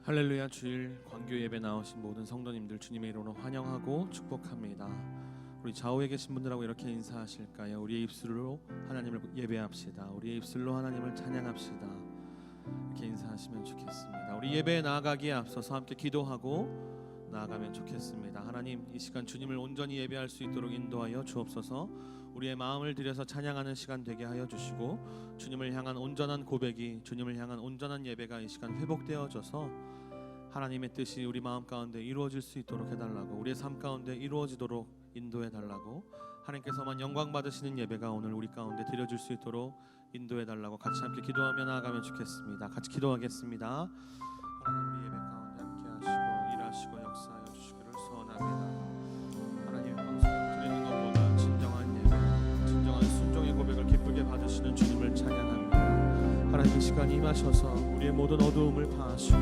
할렐루야. 주일 광교 예배 나오신 모든 성도님들 주님의 이름으로 환영하고 축복합니다. 우리 좌우에 계신 분들하고 이렇게 인사하실까요? 우리의 입술로 하나님을 예배합시다. 우리의 입술로 하나님을 찬양합시다. 이렇게 인사하시면 좋겠습니다. 우리 예배에 나아가기에 앞서서 함께 기도하고 나아가면 좋겠습니다. 하나님, 이 시간 주님을 온전히 예배할 수 있도록 인도하여 주옵소서. 우리의 마음을 들여서 찬양하는 시간 되게 하여 주시고, 주님을 향한 온전한 고백이, 주님을 향한 온전한 예배가 이 시간 회복되어져서 하나님의 뜻이 우리 마음 가운데 이루어질 수 있도록 해달라고, 우리의 삶 가운데 이루어지도록 인도해달라고, 하나님께서만 영광 받으시는 예배가 오늘 우리 가운데 드려질 수 있도록 인도해달라고 같이 함께 기도하며 나아가면 좋겠습니다. 같이 기도하겠습니다. 하나님, 우리 예배 가운데 함께 하시고 일하시고 역사하여 주시기를 소원합니다. 하나님, 방송 드리는 것보다 진정한 예배, 진정한 순종의 고백을 기쁘게 받으시는 주님을 찬양합니다. 하나님, 이 시간 임하셔서 우리의 모든 어두움을 파하시고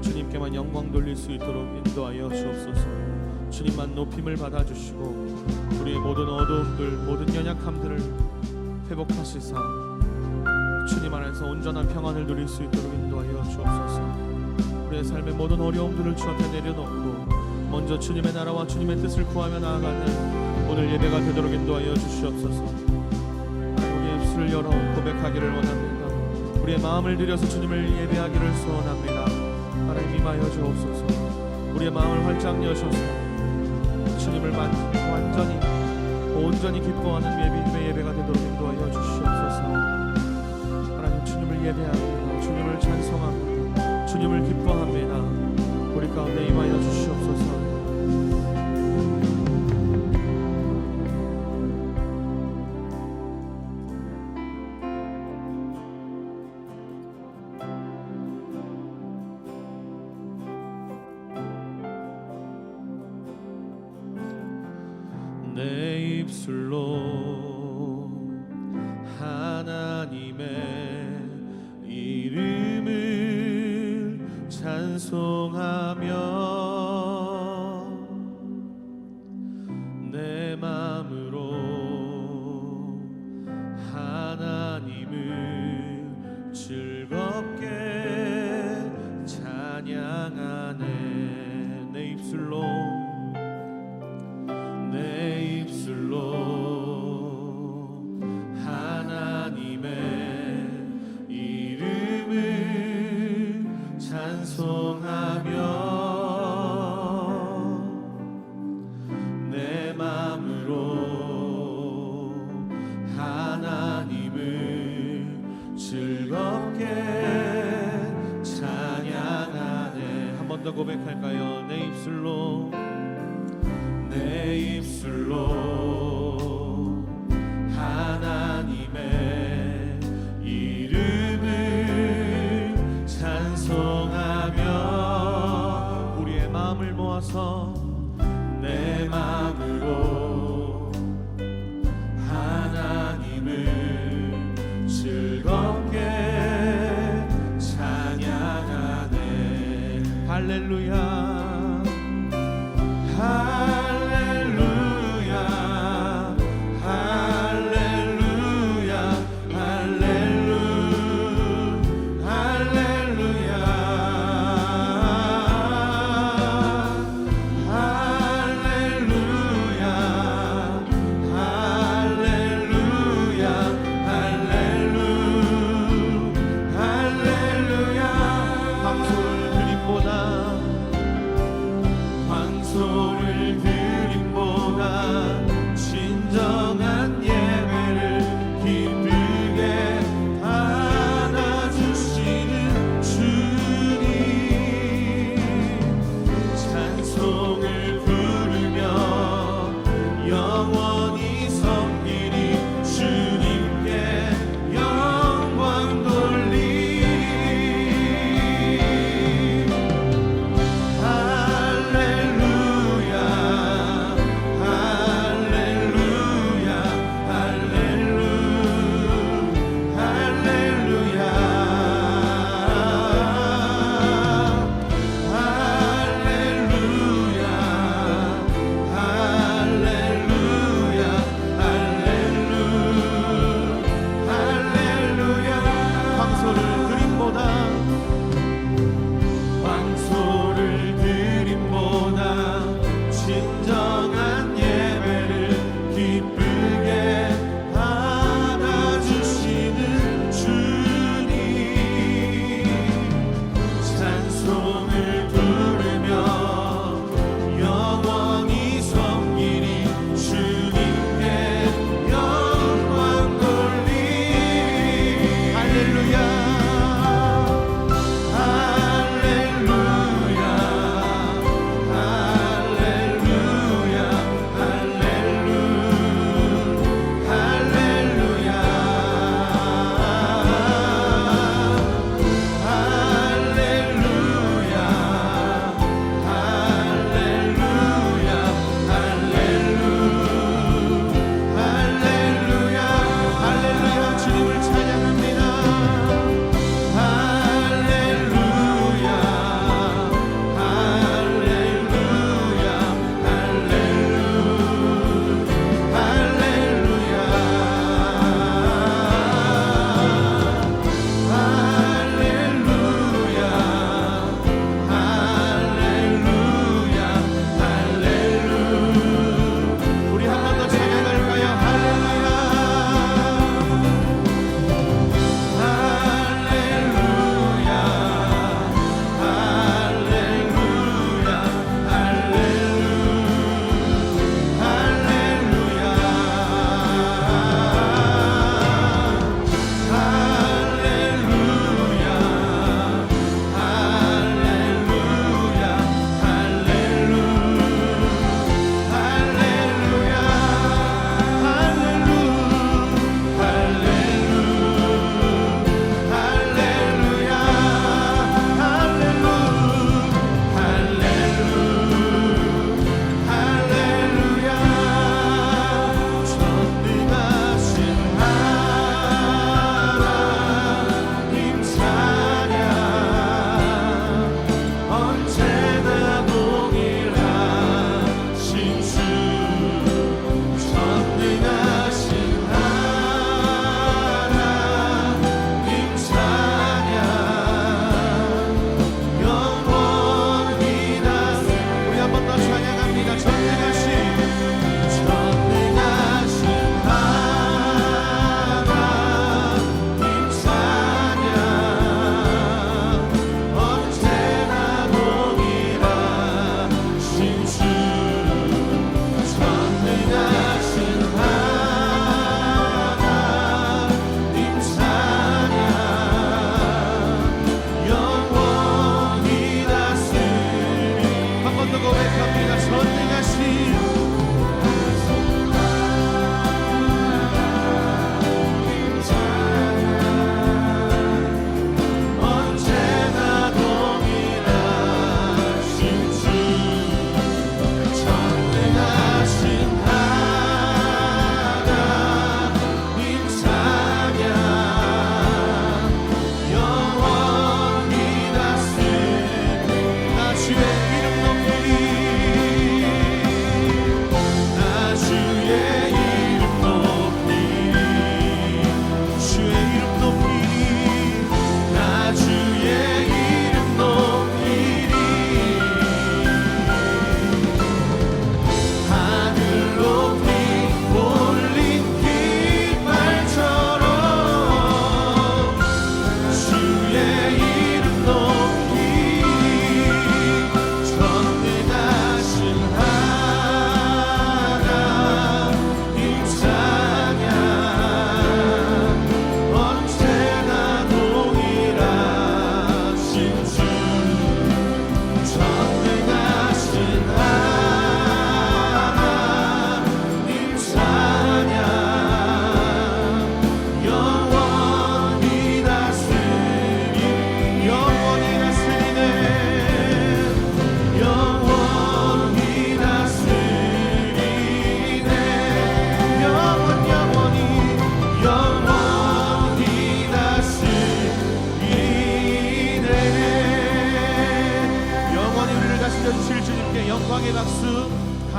주님께만 영광 돌릴 수 있도록 인도하여 주옵소서. 주님만 높임을 받아주시고 우리의 모든 어두움들, 모든 연약함들을 회복하시사 주님 안에서 온전한 평안을 누릴 수 있도록 인도하여 주옵소서. 우리의 삶의 모든 어려움들을 주 앞에 내려놓고 먼저 주님의 나라와 주님의 뜻을 구하며 나아가는 오늘 예배가 되도록 인도하여 주시옵소서. 우리의 입술을 열어 고백하기를 원합니다. 우리의 마음을 들여서 주님을 예배하기를 소원합니다. 하나님, 임하여 주옵소서. 우리의 마음을 활짝 여셔서 주님을 완전히 온전히 기뻐하는 예배가 되도록 인도하여 주시옵소서. 하나님, 주님을 예배합니다. 주님을 찬송합니다. 주님을 기뻐합니다. 우리 가운데 임하여 주시옵소서. 내 입술로 하나님의 이름을 찬송하며 내 마음으로 하나님을 즐겁게 찬양하네. 내 입술로 하나님의 이름을 찬송하며 내 마음으로 하나님을 즐겁게 찬양하네. 한 번 더 고백할까요? 내 입술로 하나님의 이름을 찬송하며 우리의 마음을 모아서 내 마음으로 하나님을 즐겁게 찬양하네. 할렐루야, 할렐루야,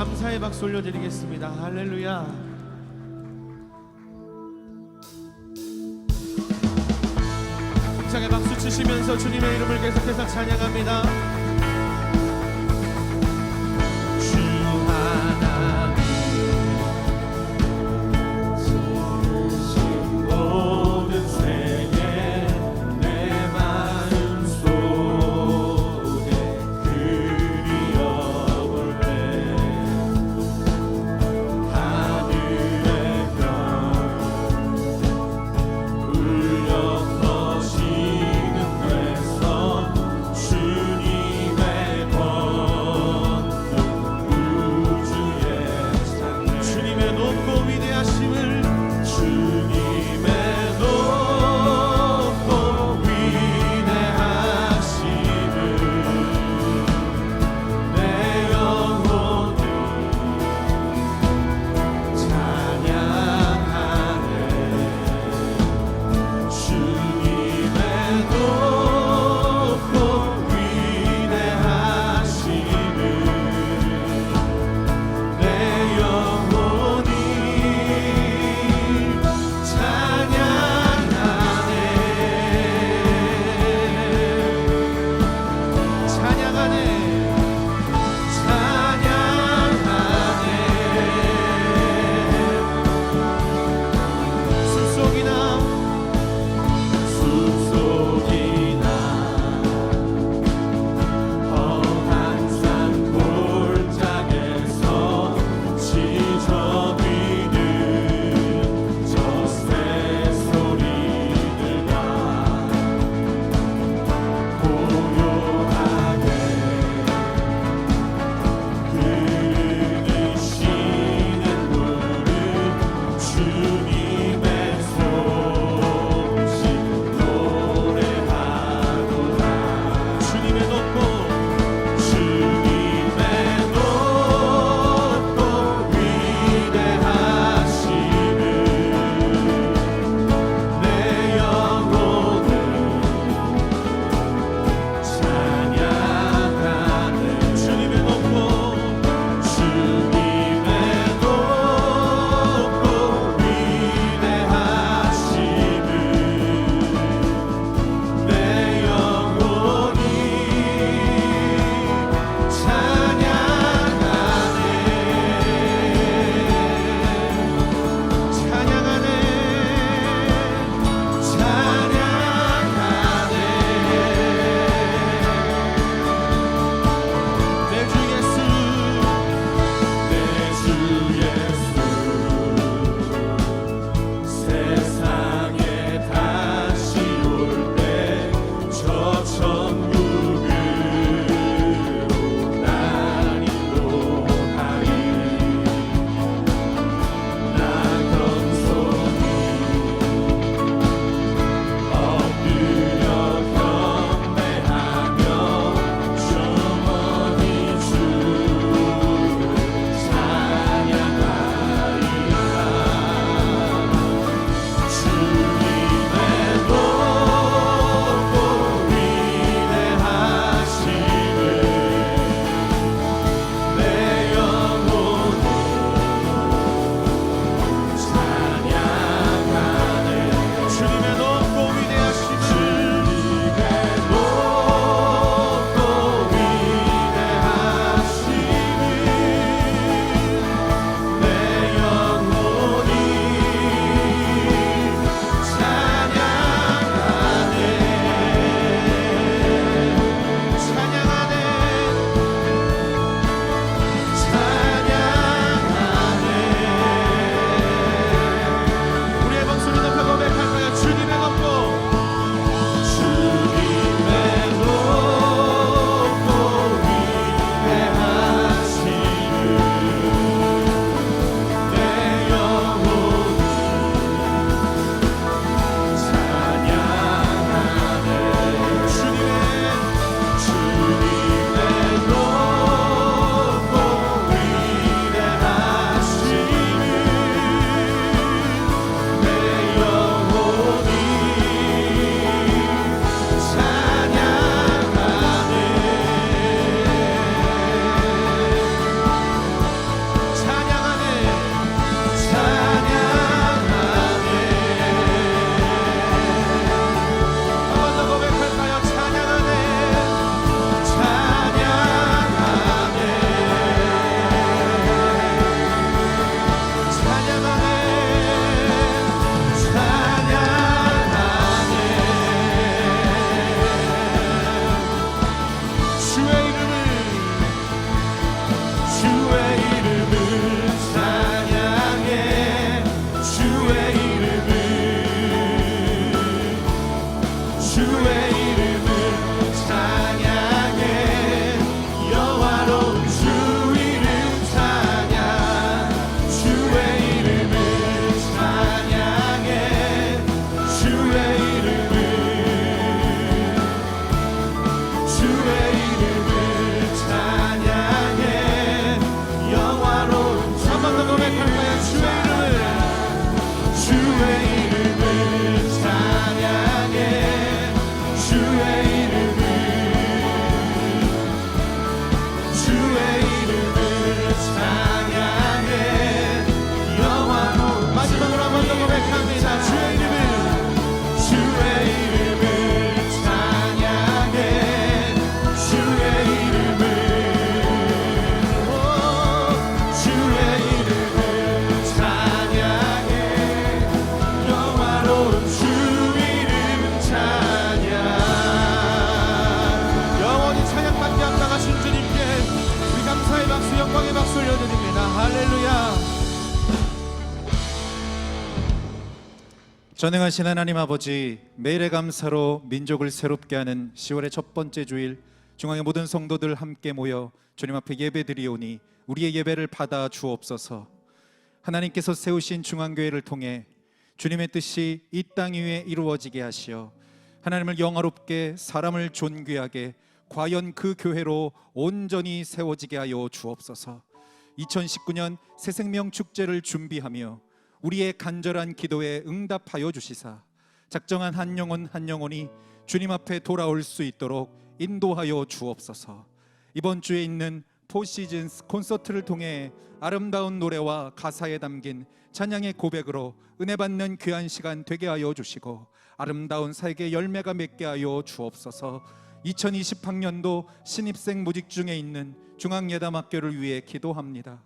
감사의 박수 올려드리겠습니다. 할렐루야. 힘차게 박수 치시면서 주님의 이름을 계속해서 찬양합니다. 주 하나님 지으신 모든 세계 내 마음속에 그리워볼래. 하늘의 별 울려 퍼지는 데서 주님 주의 이름을 찬양해 영화로운 주 이름 찬양 주의 이름을 찬양해 주의 이름을 찬양해 영화로운 한 번 더 고백할까요? 주의 이름을 찬양해 주의 이름을 찬양해 영화로운 마지막으로 한 번 더 고백합니다. 주의 이름을 찬양해 주의 이름을 찬양해 영화로운 주 이름 찬양 영원히 찬양받게 합당하신 주님께 우리 감사의 박수 영광의 박수 올려드립니다. 할렐루야. 전능하신 하나님 아버지, 매일의 감사로 민족을 새롭게 하는 10월의 첫 번째 주일, 중앙의 모든 성도들 함께 모여 주님 앞에 예배드리오니 우리의 예배를 받아 주옵소서. 하나님께서 세우신 중앙교회를 통해 주님의 뜻이 이 땅 위에 이루어지게 하시어 하나님을 영화롭게 사람을 존귀하게 과연 그 교회로 온전히 세워지게 하여 주옵소서. 2019년 새생명 축제를 준비하며 우리의 간절한 기도에 응답하여 주시사 작정한 한 영혼 한 영혼이 주님 앞에 돌아올 수 있도록 인도하여 주옵소서. 이번 주에 있는 포시즌스 콘서트를 통해 아름다운 노래와 가사에 담긴 찬양의 고백으로 은혜 받는 귀한 시간 되게 하여 주시고 아름다운 사역의 열매가 맺게 하여 주옵소서. 2020학년도 신입생 모집 중에 있는 중앙예담학교를 위해 기도합니다.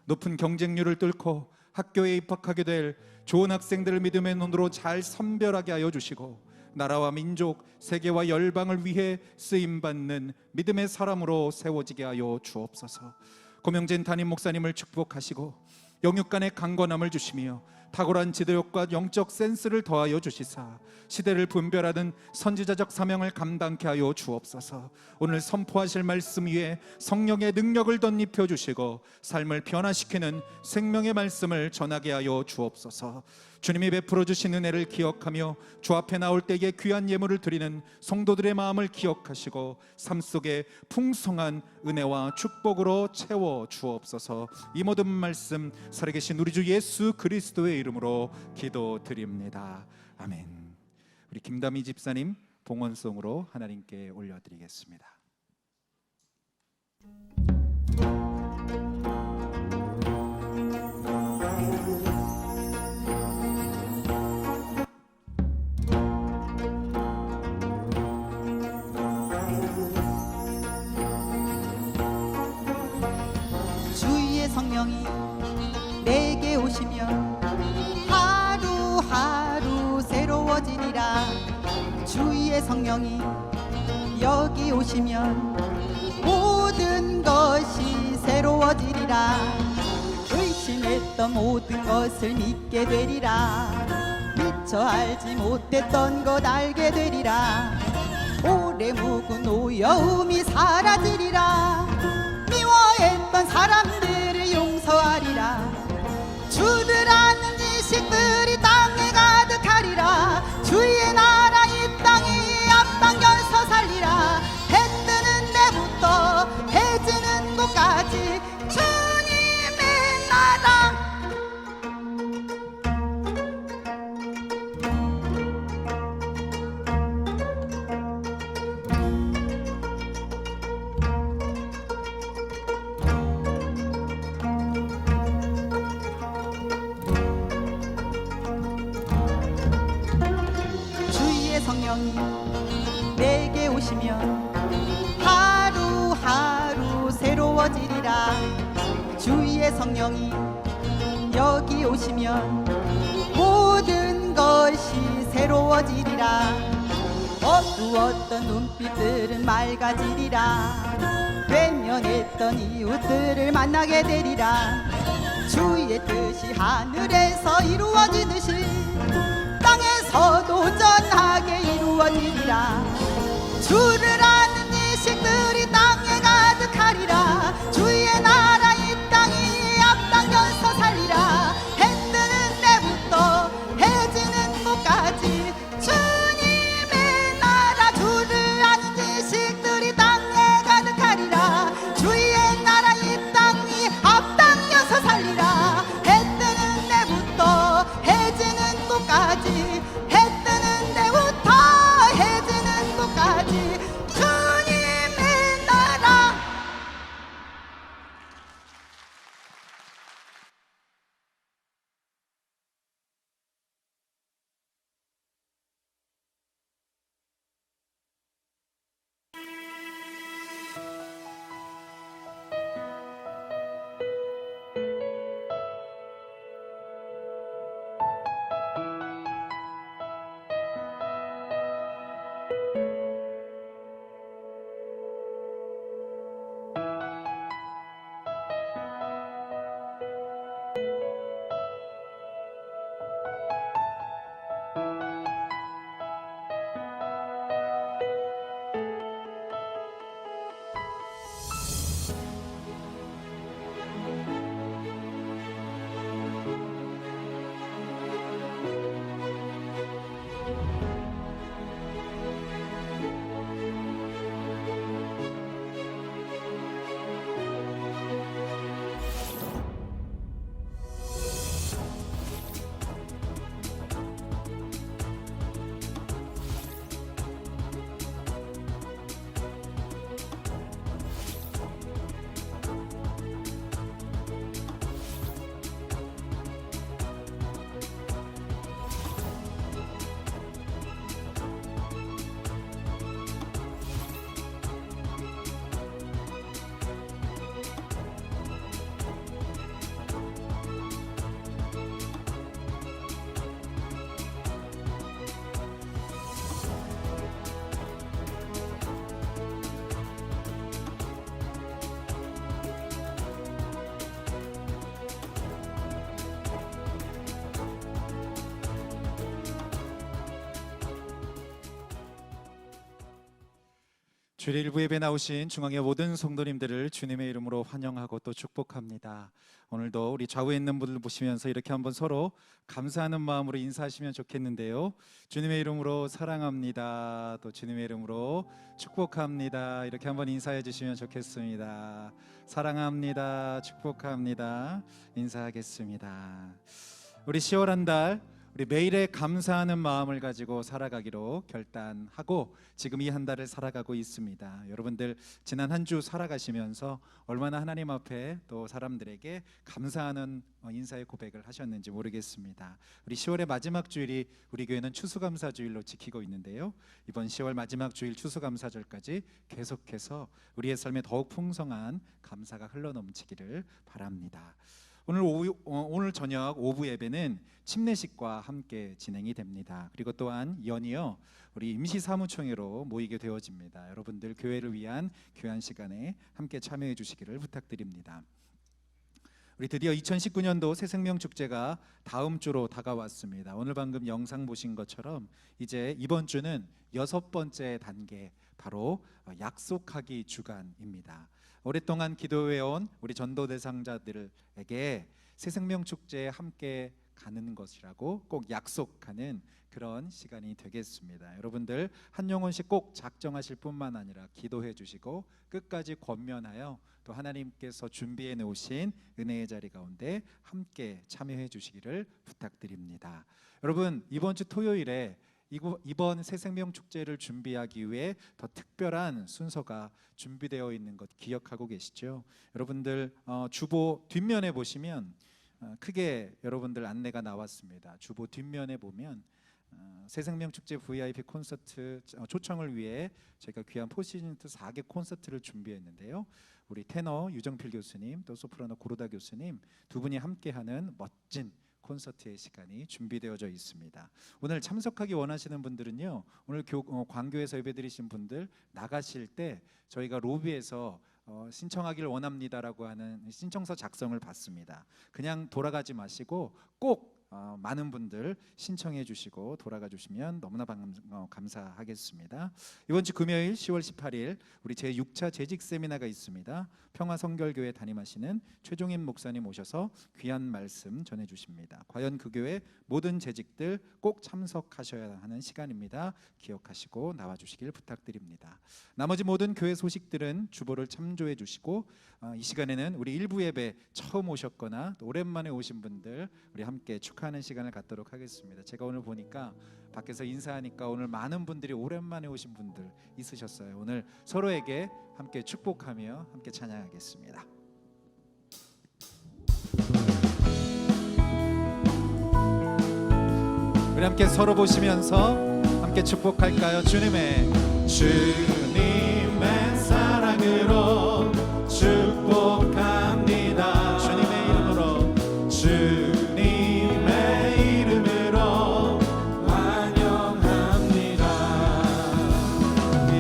높은 경쟁률을 뚫고 학교에 입학하게 될 좋은 학생들을 믿음의 눈으로 잘 선별하게 하여 주시고 나라와 민족, 세계와 열방을 위해 쓰임받는 믿음의 사람으로 세워지게 하여 주옵소서. 고명진 담임 목사님을 축복하시고 영육간의 강건함을 주시며 탁월한 지도력과 영적 센스를 더하여 주시사 시대를 분별하는 선지자적 사명을 감당케 하여 주옵소서. 오늘 선포하실 말씀 위에 성령의 능력을 덧입혀 주시고 삶을 변화시키는 생명의 말씀을 전하게 하여 주옵소서. 주님이 베풀어 주신 은혜를 기억하며 주 앞에 나올 때에 귀한 예물을 드리는 성도들의 마음을 기억하시고 삶 속에 풍성한 은혜와 축복으로 채워 주옵소서. 이 모든 말씀 살아계신 우리 주 예수 그리스도의 이름으로 기도드립니다. 아멘. 우리 김다미 집사님 봉헌송으로 하나님께 올려드리겠습니다. 주의 성령이 내게 오시면 하루하루 새로워지리라. 주의 성령이 여기 오시면 모든 것이 새로워지리라. 의심했던 모든 것을 믿게 되리라. 미처 알지 못했던 것 알게 되리라. 오래 묵은 노여움이 사라지리라. 미워했던 사람들을 용서하리라. 주들아는 지식들이 땅에 가득하리라. 주의 나라 이 땅이 앞당겨서 살리라. 해 뜨는 데부터 해 지는 곳까지 주님의 나라. 성령이 내게 오시면 하루하루 새로워지리라. 주의 성령이 여기 오시면 모든 것이 새로워지리라. 어두웠던 눈빛들은 맑아지리라. 외면했던 이웃들을 만나게 되리라. 주의 뜻이 하늘에서 이루어지듯이 땅에서도 온전하게 이루어지리라. 새로워지리라. 주를 아는 지식들이 땅에 가득하리라. 주의 나라 이 땅이 앞당겨서 살리라. 해 뜨는 때부터 해 지는 곳까지 주님의 나라. 주를 아는 지식들이 땅에 가득하리라. 주의 나라 이 땅이 앞당겨서 살리라. 해 뜨는 때부터 해 지는 곳까지 해 뜨는 때부터 해 지는 곳까지 주님의 나라. 주일 일부 예배 나오신 중앙의 모든 성도님들을 주님의 이름으로 환영하고 또 축복합니다. 오늘도 우리 좌우에 있는 분들 보시면서 이렇게 한번 서로 감사하는 마음으로 인사하시면 좋겠는데요. 주님의 이름으로 사랑합니다. 또 주님의 이름으로 축복합니다. 이렇게 한번 인사해 주시면 좋겠습니다. 사랑합니다. 축복합니다. 인사하겠습니다. 우리 10월 한 달 우리 매일에 감사하는 마음을 가지고 살아가기로 결단하고 지금 이 한 달을 살아가고 있습니다. 여러분들 지난 한 주 살아가시면서 얼마나 하나님 앞에 또 사람들에게 감사하는 인사의 고백을 하셨는지 모르겠습니다. 우리 10월의 마지막 주일이 우리 교회는 추수감사주일로 지키고 있는데요. 이번 10월 마지막 주일 추수감사절까지 계속해서 우리의 삶에 더욱 풍성한 감사가 흘러넘치기를 바랍니다. 오늘 저녁 오후 예배는 침례식과 함께 진행이 됩니다. 그리고 또한 연이어 우리 임시 사무총회로 모이게 되어집니다. 여러분들 교회를 위한 귀한 시간에 함께 참여해 주시기를 부탁드립니다. 우리 드디어 2019년도 새생명 축제가 다음 주로 다가왔습니다. 오늘 방금 영상 보신 것처럼 이제 이번 주는 6번째 단계, 바로 약속하기 주간입니다. 오랫동안 기도해온 우리 전도 대상자들에게 새생명 축제에 함께 가는 것이라고 꼭 약속하는 그런 시간이 되겠습니다. 여러분들 한 영혼씩 꼭 작정하실 뿐만 아니라 기도해 주시고 끝까지 권면하여 또 하나님께서 준비해 놓으신 은혜의 자리 가운데 함께 참여해 주시기를 부탁드립니다. 여러분, 이번 주 토요일에 이번 새생명 축제를 준비하기 위해 더 특별한 순서가 준비되어 있는 것 기억하고 계시죠? 여러분들 주보 뒷면에 보시면 크게 여러분들 안내가 나왔습니다. 주보 뒷면에 보면 새생명 축제 VIP 콘서트 초청을 위해 저희가 귀한 포시즌트 4개 콘서트를 준비했는데요. 우리 테너 유정필 교수님 또 소프라노 고르다 교수님 두 분이 함께하는 멋진 콘서트의 시간이 준비되어져 있습니다. 오늘 참석하기 원하시는 분들은요, 오늘 광교에서 예배드리신 분들 나가실 때 저희가 로비에서 신청하기를 원합니다라고 하는 신청서 작성을 받습니다. 그냥 돌아가지 마시고 꼭 많은 분들 신청해 주시고 돌아가 주시면 너무나 감사하겠습니다. 이번 주 금요일 10월 18일 우리 제6차 재직 세미나가 있습니다. 평화성결교회 담임하시는 최종임 목사님 오셔서 귀한 말씀 전해 주십니다. 과연 그 교회 모든 재직들 꼭 참석하셔야 하는 시간입니다. 기억하시고 나와 주시길 부탁드립니다. 나머지 모든 교회 소식들은 주보를 참조해 주시고 이 시간에는 우리 일부 예배 처음 오셨거나 또 오랜만에 오신 분들 우리 함께 축하하는 시간을 갖도록 하겠습니다. 제가 오늘 보니까 밖에서 인사하니까 오늘 많은 분들이 오랜만에 오신 분들 있으셨어요. 오늘 서로에게 함께 축복하며 함께 찬양하겠습니다. 우리 함께 서로 보시면서 함께 축복할까요? 주님의 사랑으로 축복합니다. 주님의 이름으로 주님의 이름으로 환영합니다.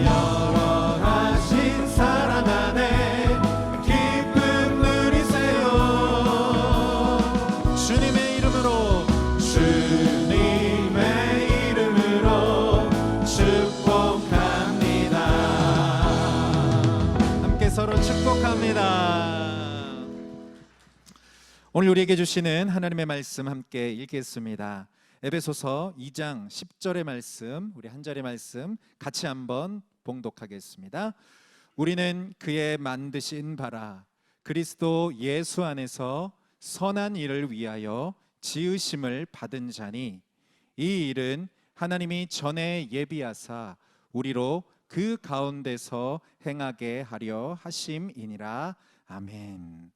여러 하신 사랑 안에 기쁨 누리세요. 주님의 이름으로 축복합니다. 함께 서로 축복합니다. 오늘 우리에게 주시는 하나님의 말씀 함께 읽겠습니다. 에베소서 2장 10절의 말씀, 우리 한 절의 말씀 같이 한번 봉독하겠습니다. 우리는 그의 만드신 바라 그리스도 예수 안에서 선한 일을 위하여 지으심을 받은 자니 이 일은 하나님이 전에 예비하사 우리로 그 가운데서 행하게 하려 하심이니라. 아멘.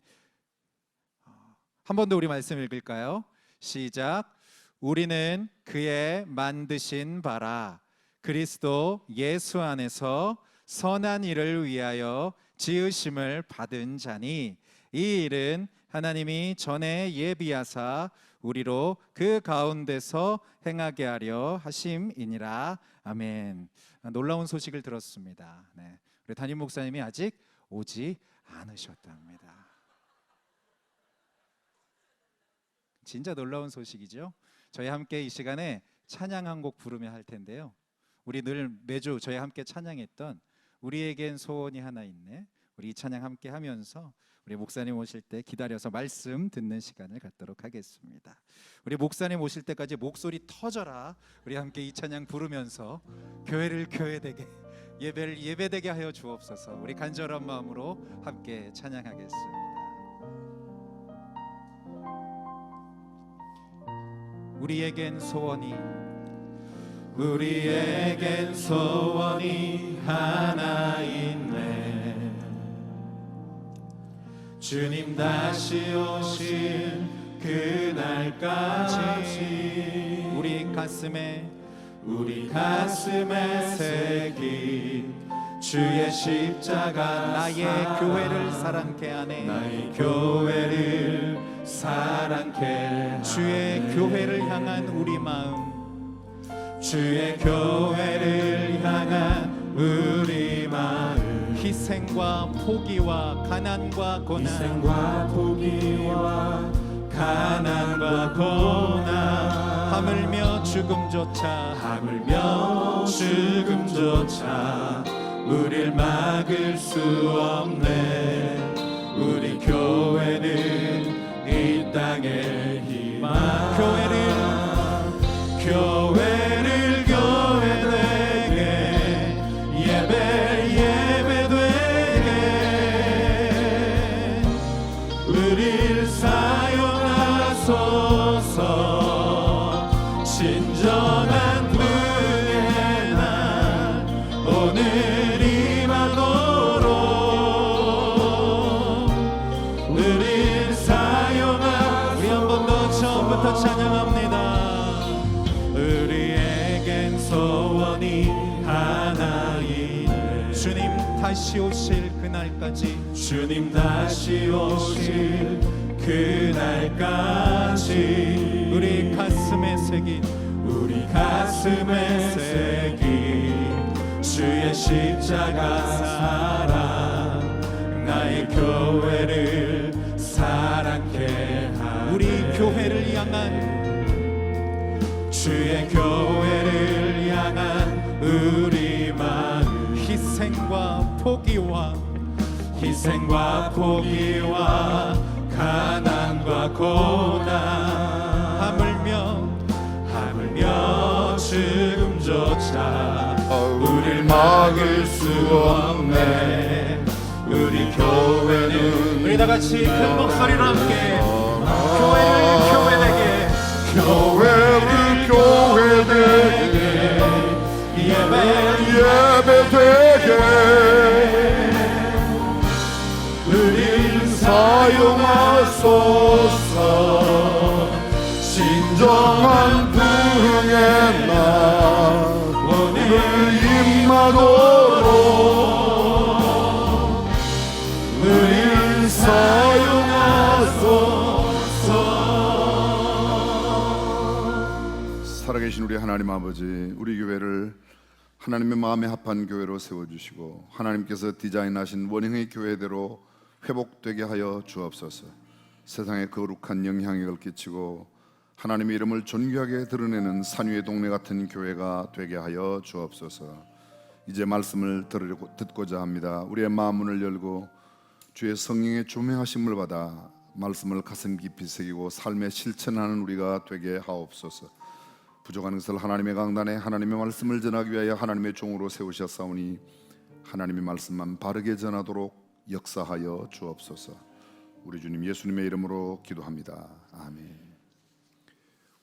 한 번 더 우리 말씀 읽을까요? 시작. 우리는 그의 만드신 바라 그리스도 예수 안에서 선한 일을 위하여 지으심을 받은 자니 이 일은 하나님이 전에 예비하사 우리로 그 가운데서 행하게 하려 하심이니라. 아멘. 놀라운 소식을 들었습니다. 네. 우리 담임 목사님이 아직 오지 않으셨답니다. 진짜 놀라운 소식이죠. 저희 함께 이 시간에 찬양 한 곡 부르며 할 텐데요. 우리 늘 매주 저희 함께 찬양했던 우리에겐 소원이 하나 있네. 우리 이 찬양 함께 하면서 우리 목사님 오실 때 기다려서 말씀 듣는 시간을 갖도록 하겠습니다. 우리 목사님 오실 때까지 목소리 터져라. 우리 함께 이 찬양 부르면서 교회를 교회되게, 예배를 예배되게 하여 주옵소서. 우리 간절한 마음으로 함께 찬양하겠습니다. 우리에겐 소원이 하나 있네. 주님 다시 오실 그날까지 우리 가슴에 새긴 주의 십자가 나의 교회를 사랑케 하네. 나의 교회를 사랑케 주의 교회를 향한 우리 마음, 주의 교회를 향한 우리 마음, 희생과 포기와 가난과 고난, 희생과 포기와 가난과 고난, 하물며 죽음조차 우릴 막을 수 없네. 우리 교회는 이 땅의 희망, 교회를 교회되게, 예배되게, 우릴 사용하소서. 진정한 부의 날 오늘 임하도록 우릴 사용하소서. 우리 한 번 더 처음부터 찬양합니다. 우리에겐 소원이 하나 있네. 주님 다시 오실 그날까지, 주님 다시 오실 그날까지 우리 가슴에 새긴 주의 십자가 사랑, 나의 교회를 사랑케 하네. 우리 교회를 향한 주의 교회를 향한 우리 마음 희생과 포기와 가난과 고난 하물며 죽음조차 우릴 막을 수 없네. 우리 교회는 우리 다 같이 큰 목소리로 함께 교회를 교회되게 예배되게 우릴 사용하소서. 진정한 부흥의 날 오늘 임하도록 우릴 사용하소서. 살아계신 우리 하나님 아버지, 우리 교회를 하나님의 마음에 합한 교회로 세워주시고 하나님께서 디자인하신 원형의 교회대로 회복되게 하여 주옵소서. 세상에 거룩한 영향력을 끼치고 하나님의 이름을 존귀하게 드러내는 산위의 동네 같은 교회가 되게 하여 주옵소서. 이제 말씀을 듣고자 합니다. 우리의 마음문을 열고 주의 성령의 조명하심을 받아 말씀을 가슴 깊이 새기고 삶에 실천하는 우리가 되게 하옵소서. 부족한 것을 하나님의 강단에 하나님의 말씀을 전하기 위하여 하나님의 종으로 세우셨사오니 하나님의 말씀만 바르게 전하도록 역사하여 주옵소서. 우리 주님 예수님의 이름으로 기도합니다. 아멘.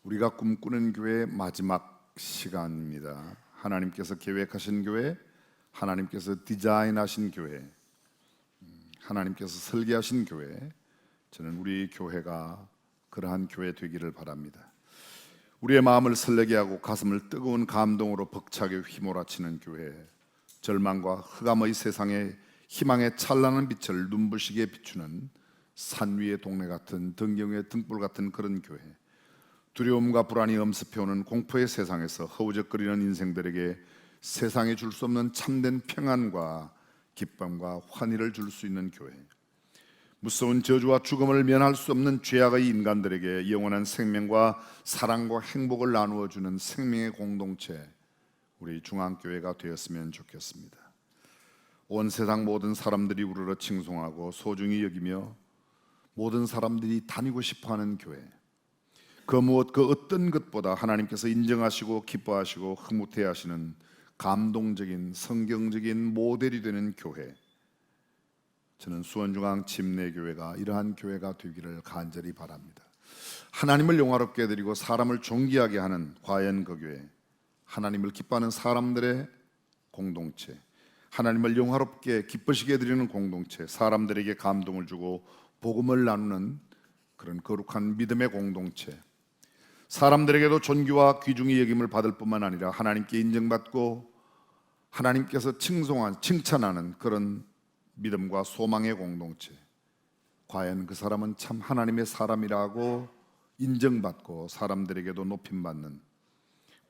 우리가 꿈꾸는 교회의 마지막 시간입니다. 하나님께서 계획하신 교회, 하나님께서 디자인하신 교회, 하나님께서 설계하신 교회, 저는 우리 교회가 그러한 교회 되기를 바랍니다. 우리의 마음을 설레게 하고 가슴을 뜨거운 감동으로 벅차게 휘몰아치는 교회, 절망과 흑암의 세상에 희망의 찬란한 빛을 눈부시게 비추는 산 위의 동네 같은 등경의 등불 같은 그런 교회, 두려움과 불안이 엄습해오는 공포의 세상에서 허우적거리는 인생들에게 세상에 줄 수 없는 참된 평안과 기쁨과 환희를 줄 수 있는 교회, 무서운 저주와 죽음을 면할 수 없는 죄악의 인간들에게 영원한 생명과 사랑과 행복을 나누어 주는 생명의 공동체, 우리 중앙교회가 되었으면 좋겠습니다. 온 세상 모든 사람들이 우러러 칭송하고 소중히 여기며 모든 사람들이 다니고 싶어하는 교회, 그 무엇 그 어떤 것보다 하나님께서 인정하시고 기뻐하시고 흐뭇해하시는 감동적인 성경적인 모델이 되는 교회, 저는 수원중앙 침례교회가 이러한 교회가 되기를 간절히 바랍니다. 하나님을 영화롭게 해드리고 사람을 존귀하게 하는 과연 그 교회, 하나님을 기뻐하는 사람들의 공동체, 하나님을 영화롭게 기쁘시게 해드리는 공동체, 사람들에게 감동을 주고 복음을 나누는 그런 거룩한 믿음의 공동체, 사람들에게도 존귀와 귀중히 여김을 받을 뿐만 아니라 하나님께 인정받고 하나님께서 칭찬하는 그런 믿음과 소망의 공동체, 과연 그 사람은 참 하나님의 사람이라고 인정받고 사람들에게도 높임받는,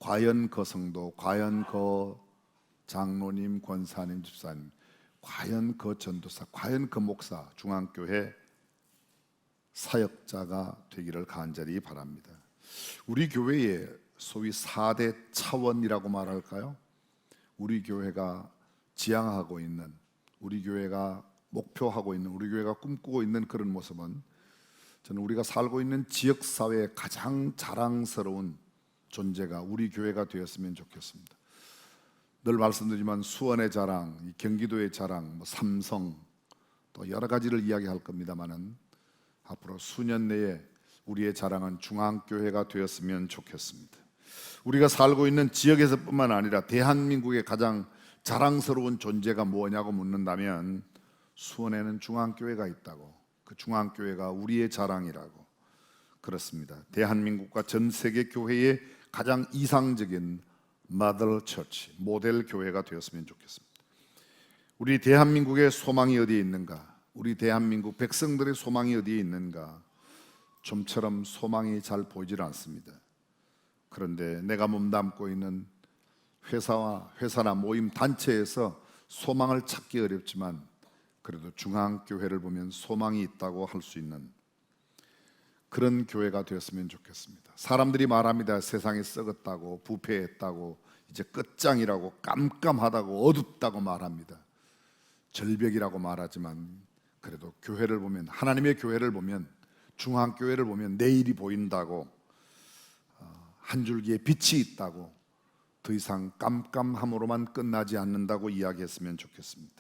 과연 그 성도, 과연 그 장로님, 권사님, 집사님, 과연 그 전도사, 과연 그 목사, 중앙교회 사역자가 되기를 간절히 바랍니다. 우리 교회의 소위 4대 차원이라고 말할까요? 우리 교회가 지향하고 있는, 우리 교회가 목표하고 있는, 우리 교회가 꿈꾸고 있는 그런 모습은 저는 우리가 살고 있는 지역사회의 가장 자랑스러운 존재가 우리 교회가 되었으면 좋겠습니다. 늘 말씀드리지만 수원의 자랑, 경기도의 자랑, 삼성, 또 여러 가지를 이야기할 겁니다만은 앞으로 수년 내에 우리의 자랑은 중앙교회가 되었으면 좋겠습니다. 우리가 살고 있는 지역에서뿐만 아니라 대한민국의 가장 자랑스러운 존재가 뭐냐고 묻는다면 수원에는 중앙교회가 있다고, 그 중앙교회가 우리의 자랑이라고. 그렇습니다. 대한민국과 전 세계 교회의 가장 이상적인 마더 처치, 모델 교회가 되었으면 좋겠습니다. 우리 대한민국의 소망이 어디에 있는가? 우리 대한민국 백성들의 소망이 어디에 있는가? 좀처럼 소망이 잘 보이질 않습니다. 그런데 내가 몸담고 있는 회사나 모임 단체에서 소망을 찾기 어렵지만 그래도 중앙교회를 보면 소망이 있다고 할 수 있는 그런 교회가 되었으면 좋겠습니다. 사람들이 말합니다. 세상이 썩었다고, 부패했다고, 이제 끝장이라고, 깜깜하다고, 어둡다고 말합니다. 절벽이라고 말하지만 그래도 교회를 보면, 하나님의 교회를 보면, 중앙교회를 보면 내일이 보인다고, 한 줄기의 빛이 있다고, 더 이상 깜깜함으로만 끝나지 않는다고 이야기했으면 좋겠습니다.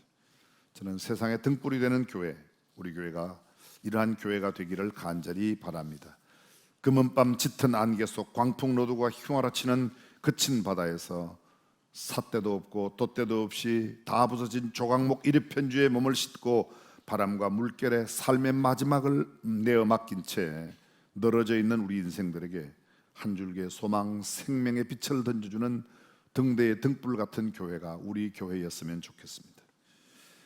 저는 세상에 등불이 되는 교회, 우리 교회가 이러한 교회가 되기를 간절히 바랍니다. 금은밤 짙은 안개 속 광풍노도가 휘몰아치는 거친 바다에서 삿대도 없고 돛대도 없이 다 부서진 조각목 이르편주에 몸을 싣고 바람과 물결에 삶의 마지막을 내어 맡긴 채 늘어져 있는 우리 인생들에게 한 줄기의 소망, 생명의 빛을 던져주는 등대의 등불 같은 교회가 우리 교회였으면 좋겠습니다.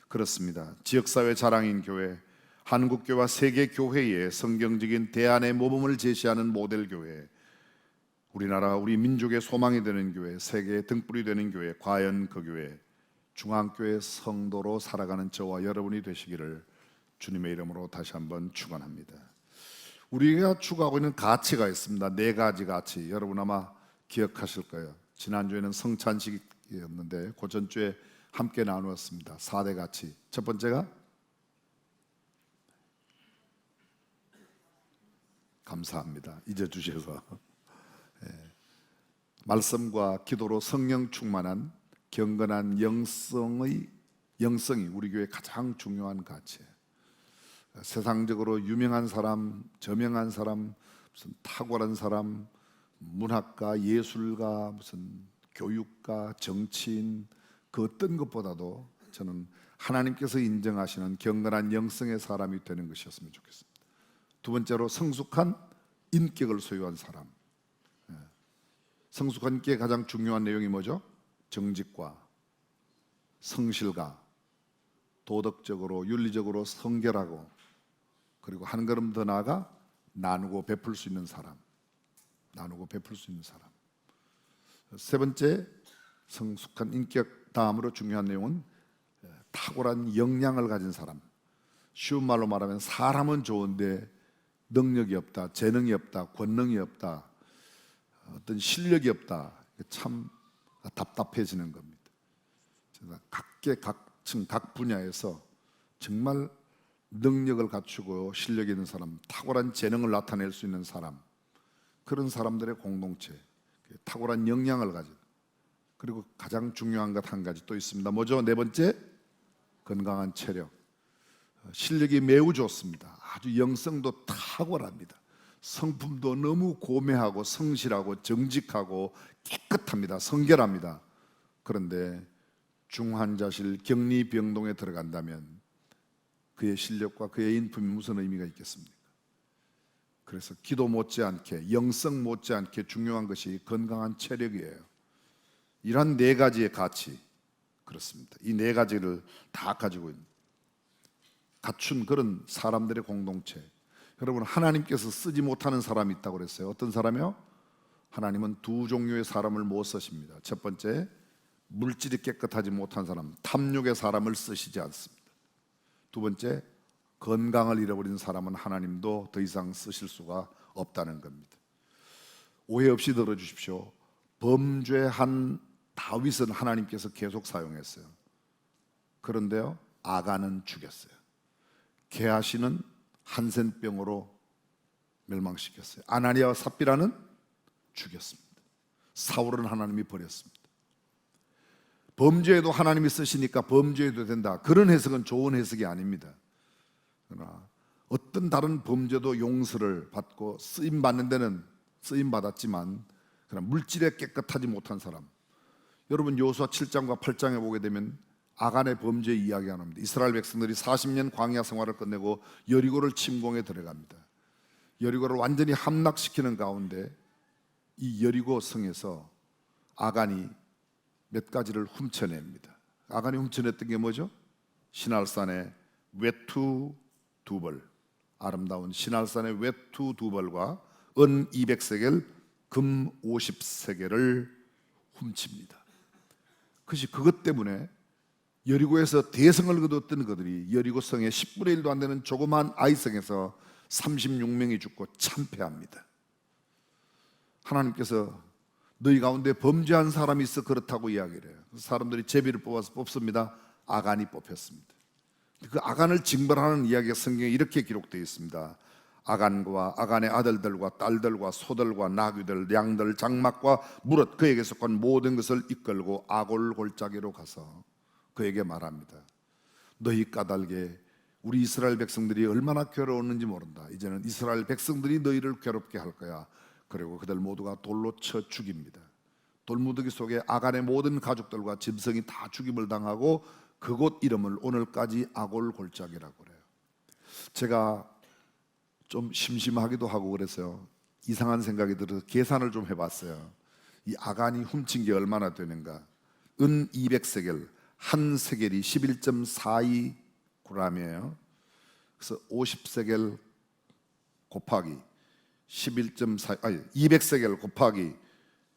그렇습니다. 지역사회 자랑인 교회, 한국교회와 세계교회의 성경적인 대안의 모범을 제시하는 모델교회, 우리나라 우리 민족의 소망이 되는 교회, 세계의 등불이 되는 교회, 과연 그 교회 중앙교회 성도로 살아가는 저와 여러분이 되시기를 주님의 이름으로 다시 한번 축원합니다. 우리가 추구하고 있는 가치가 있습니다. 4가지 가치, 여러분 아마 기억하실 거예요. 지난주에는 성찬식이었는데 그 전주에 함께 나누었습니다. 4대 가치. 첫 번째가 감사합니다. 잊어주셔서. 말씀과 기도로 성령 충만한 경건한 영성이 우리 교회 가장 중요한 가치예요. 세상적으로 유명한 사람, 저명한 사람, 무슨 탁월한 사람, 문학가, 예술가, 무슨 교육가, 정치인, 그 어떤 것보다도 저는 하나님께서 인정하시는 경건한 영성의 사람이 되는 것이었으면 좋겠습니다. 두 번째로 성숙한 인격을 소유한 사람. 성숙한 인격의 가장 중요한 내용이 뭐죠? 정직과 성실과 도덕적으로 윤리적으로 성결하고, 그리고 한 걸음 더 나아가 나누고 베풀 수 있는 사람. 나누고 베풀 수 있는 사람. 세 번째, 성숙한 인격 다음으로 중요한 내용은 탁월한 역량을 가진 사람. 쉬운 말로 말하면 사람은 좋은데 능력이 없다, 재능이 없다, 권능이 없다, 어떤 실력이 없다. 참 답답해지는 겁니다. 각계 각층 각 분야에서 정말 능력을 갖추고 실력이 있는 사람, 탁월한 재능을 나타낼 수 있는 사람, 그런 사람들의 공동체, 탁월한 역량을 가진. 그리고 가장 중요한 것 한 가지 또 있습니다. 뭐죠? 네 번째, 건강한 체력. 실력이 매우 좋습니다. 아주 영성도 탁월합니다. 성품도 너무 고매하고 성실하고 정직하고 깨끗합니다. 성결합니다. 그런데 중환자실 격리병동에 들어간다면 그의 실력과 그의 인품이 무슨 의미가 있겠습니까? 그래서 기도 못지않게, 영성 못지않게 중요한 것이 건강한 체력이에요. 이러한 4가지의 가치, 그렇습니다. 이 4가지를 다 가지고 있는, 갖춘 그런 사람들의 공동체. 여러분, 하나님께서 쓰지 못하는 사람이 있다고 그랬어요. 어떤 사람이요? 하나님은 2 종류의 사람을 못 쓰십니다. 첫 번째, 물질이 깨끗하지 못한 사람, 탐욕의 사람을 쓰시지 않습니다. 두 번째, 건강을 잃어버린 사람은 하나님도 더 이상 쓰실 수가 없다는 겁니다. 오해 없이 들어주십시오. 범죄한 다윗은 하나님께서 계속 사용했어요. 그런데요, 아간은 죽였어요. 게하시는 한센병으로 멸망시켰어요. 아나니아와 삽비라는 죽였습니다. 사울은 하나님이 버렸습니다. 범죄에도 하나님이 쓰시니까 범죄해도 된다, 그런 해석은 좋은 해석이 아닙니다. 그러나 어떤 다른 범죄도 용서를 받고 쓰임 받는 데는 쓰임 받았지만, 그러나 물질에 깨끗하지 못한 사람, 여러분 여호수아 7장과 8장에 보게 되면 아간의 범죄 이야기가 나옵니다. 이스라엘 백성들이 40년 광야 생활을 끝내고 여리고를 침공해 들어갑니다. 여리고를 완전히 함락시키는 가운데 이 여리고 성에서 아간이 몇 가지를 훔쳐냅니다. 아간이 훔쳐냈던 게 뭐죠? 시날산의 외투 2벌, 아름다운 시날산의 외투 2벌과 은 200세겔, 금 50세겔을 훔칩니다. 그것이 그것 때문에 여리고에서 대성을 거뒀던 그들이 여리고 성의 10분의 1도 안 되는 조그만 아이성에서 36명이 죽고 참패합니다. 하나님께서 너희 가운데 범죄한 사람이 있어 그렇다고 이야기를 해요. 사람들이 제비를 뽑아서 뽑습니다. 아간이 뽑혔습니다. 그 아간을 징벌하는 이야기가 성경에 이렇게 기록되어 있습니다. 아간과 아간의 아들들과 딸들과 소들과 나귀들, 양들, 장막과 무릇 그에게 속한 모든 것을 이끌고 아골 골짜기로 가서 그에게 말합니다. 너희 까닭에 우리 이스라엘 백성들이 얼마나 괴로웠는지 모른다. 이제는 이스라엘 백성들이 너희를 괴롭게 할 거야. 그리고 그들 모두가 돌로 쳐 죽입니다. 돌무더기 속에 아간의 모든 가족들과 짐승이 다 죽임을 당하고 그곳 이름을 오늘까지 아골 골짜기라고 그래요. 제가 좀 심심하기도 하고 그래서 이상한 생각이 들어서 계산을 좀 해봤어요. 이 아간이 훔친 게 얼마나 되는가? 은 200세겔, 한 세겔이 11.42g이에요. 그래서 50세겔 곱하기 200세겔 곱하기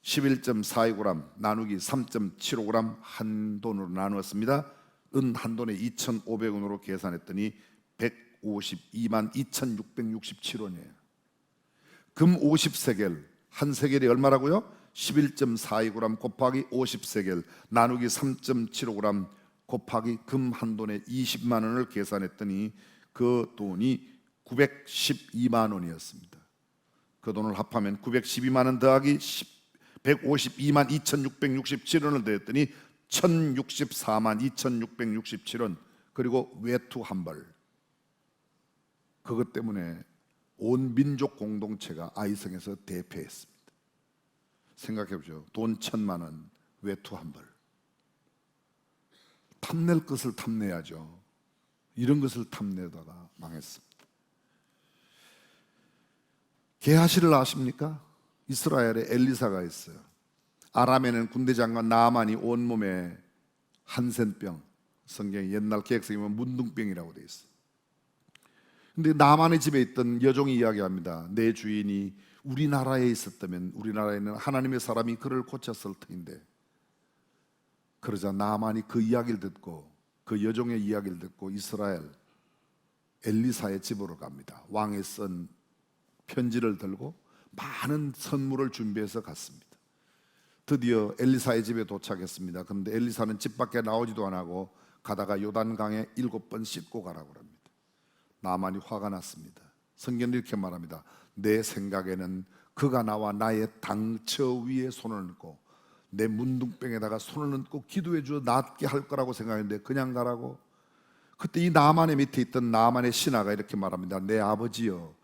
11.42g 나누기 3.75g 한 돈으로 나누었습니다. 은 한 돈에 2,500원으로 계산했더니 152만 2,667원이에요. 금 50세겔, 한 세겔이 얼마라고요? 11.42g 곱하기 50세겔 나누기 3.75g 곱하기 금 한 돈에 20만 원을 계산했더니 그 돈이 912만 원이었습니다. 그 돈을 합하면 912만 원 더하기 152만 2,667원을 더했더니 1,064만 2,667원. 그리고 외투 한 벌. 그것 때문에 온 민족 공동체가 아이성에서 대패했습니다. 생각해 보죠. 돈 1,000만 원, 외투 한 벌. 탐낼 것을 탐내야죠. 이런 것을 탐내다가 망했습니다. 게하시를 아십니까? 이스라엘에 엘리사가 있어요. 아람에는 군대 장관 나아만이 온몸에 한센병, 성경에 옛날 개혁성이면 문둥병이라고 되어 있어요. 근데 나만의 집에 있던 여종이 이야기합니다. 내 주인이 우리나라에 있었다면 우리나라에는 하나님의 사람이 그를 고쳤을 터인데. 그러자 나만이 그 이야기를 듣고 그 여종의 이야기를 듣고 이스라엘 엘리사의 집으로 갑니다. 왕이 쓴 편지를 들고 많은 선물을 준비해서 갔습니다. 드디어 엘리사의 집에 도착했습니다. 그런데 엘리사는 집 밖에 나오지도 안 하고 가다가 요단강에 7번 씻고 가라고 합니다. 나만이 화가 났습니다. 성경은 이렇게 말합니다. 내 생각에는 그가 나와 나의 당처 위에 손을 얹고 내 문둥병에다가 손을 얹고 기도해 주어 낫게 할 거라고 생각했는데 그냥 가라고. 그때 이 나만의 밑에 있던 나만의 신하가 이렇게 말합니다. 내 아버지여,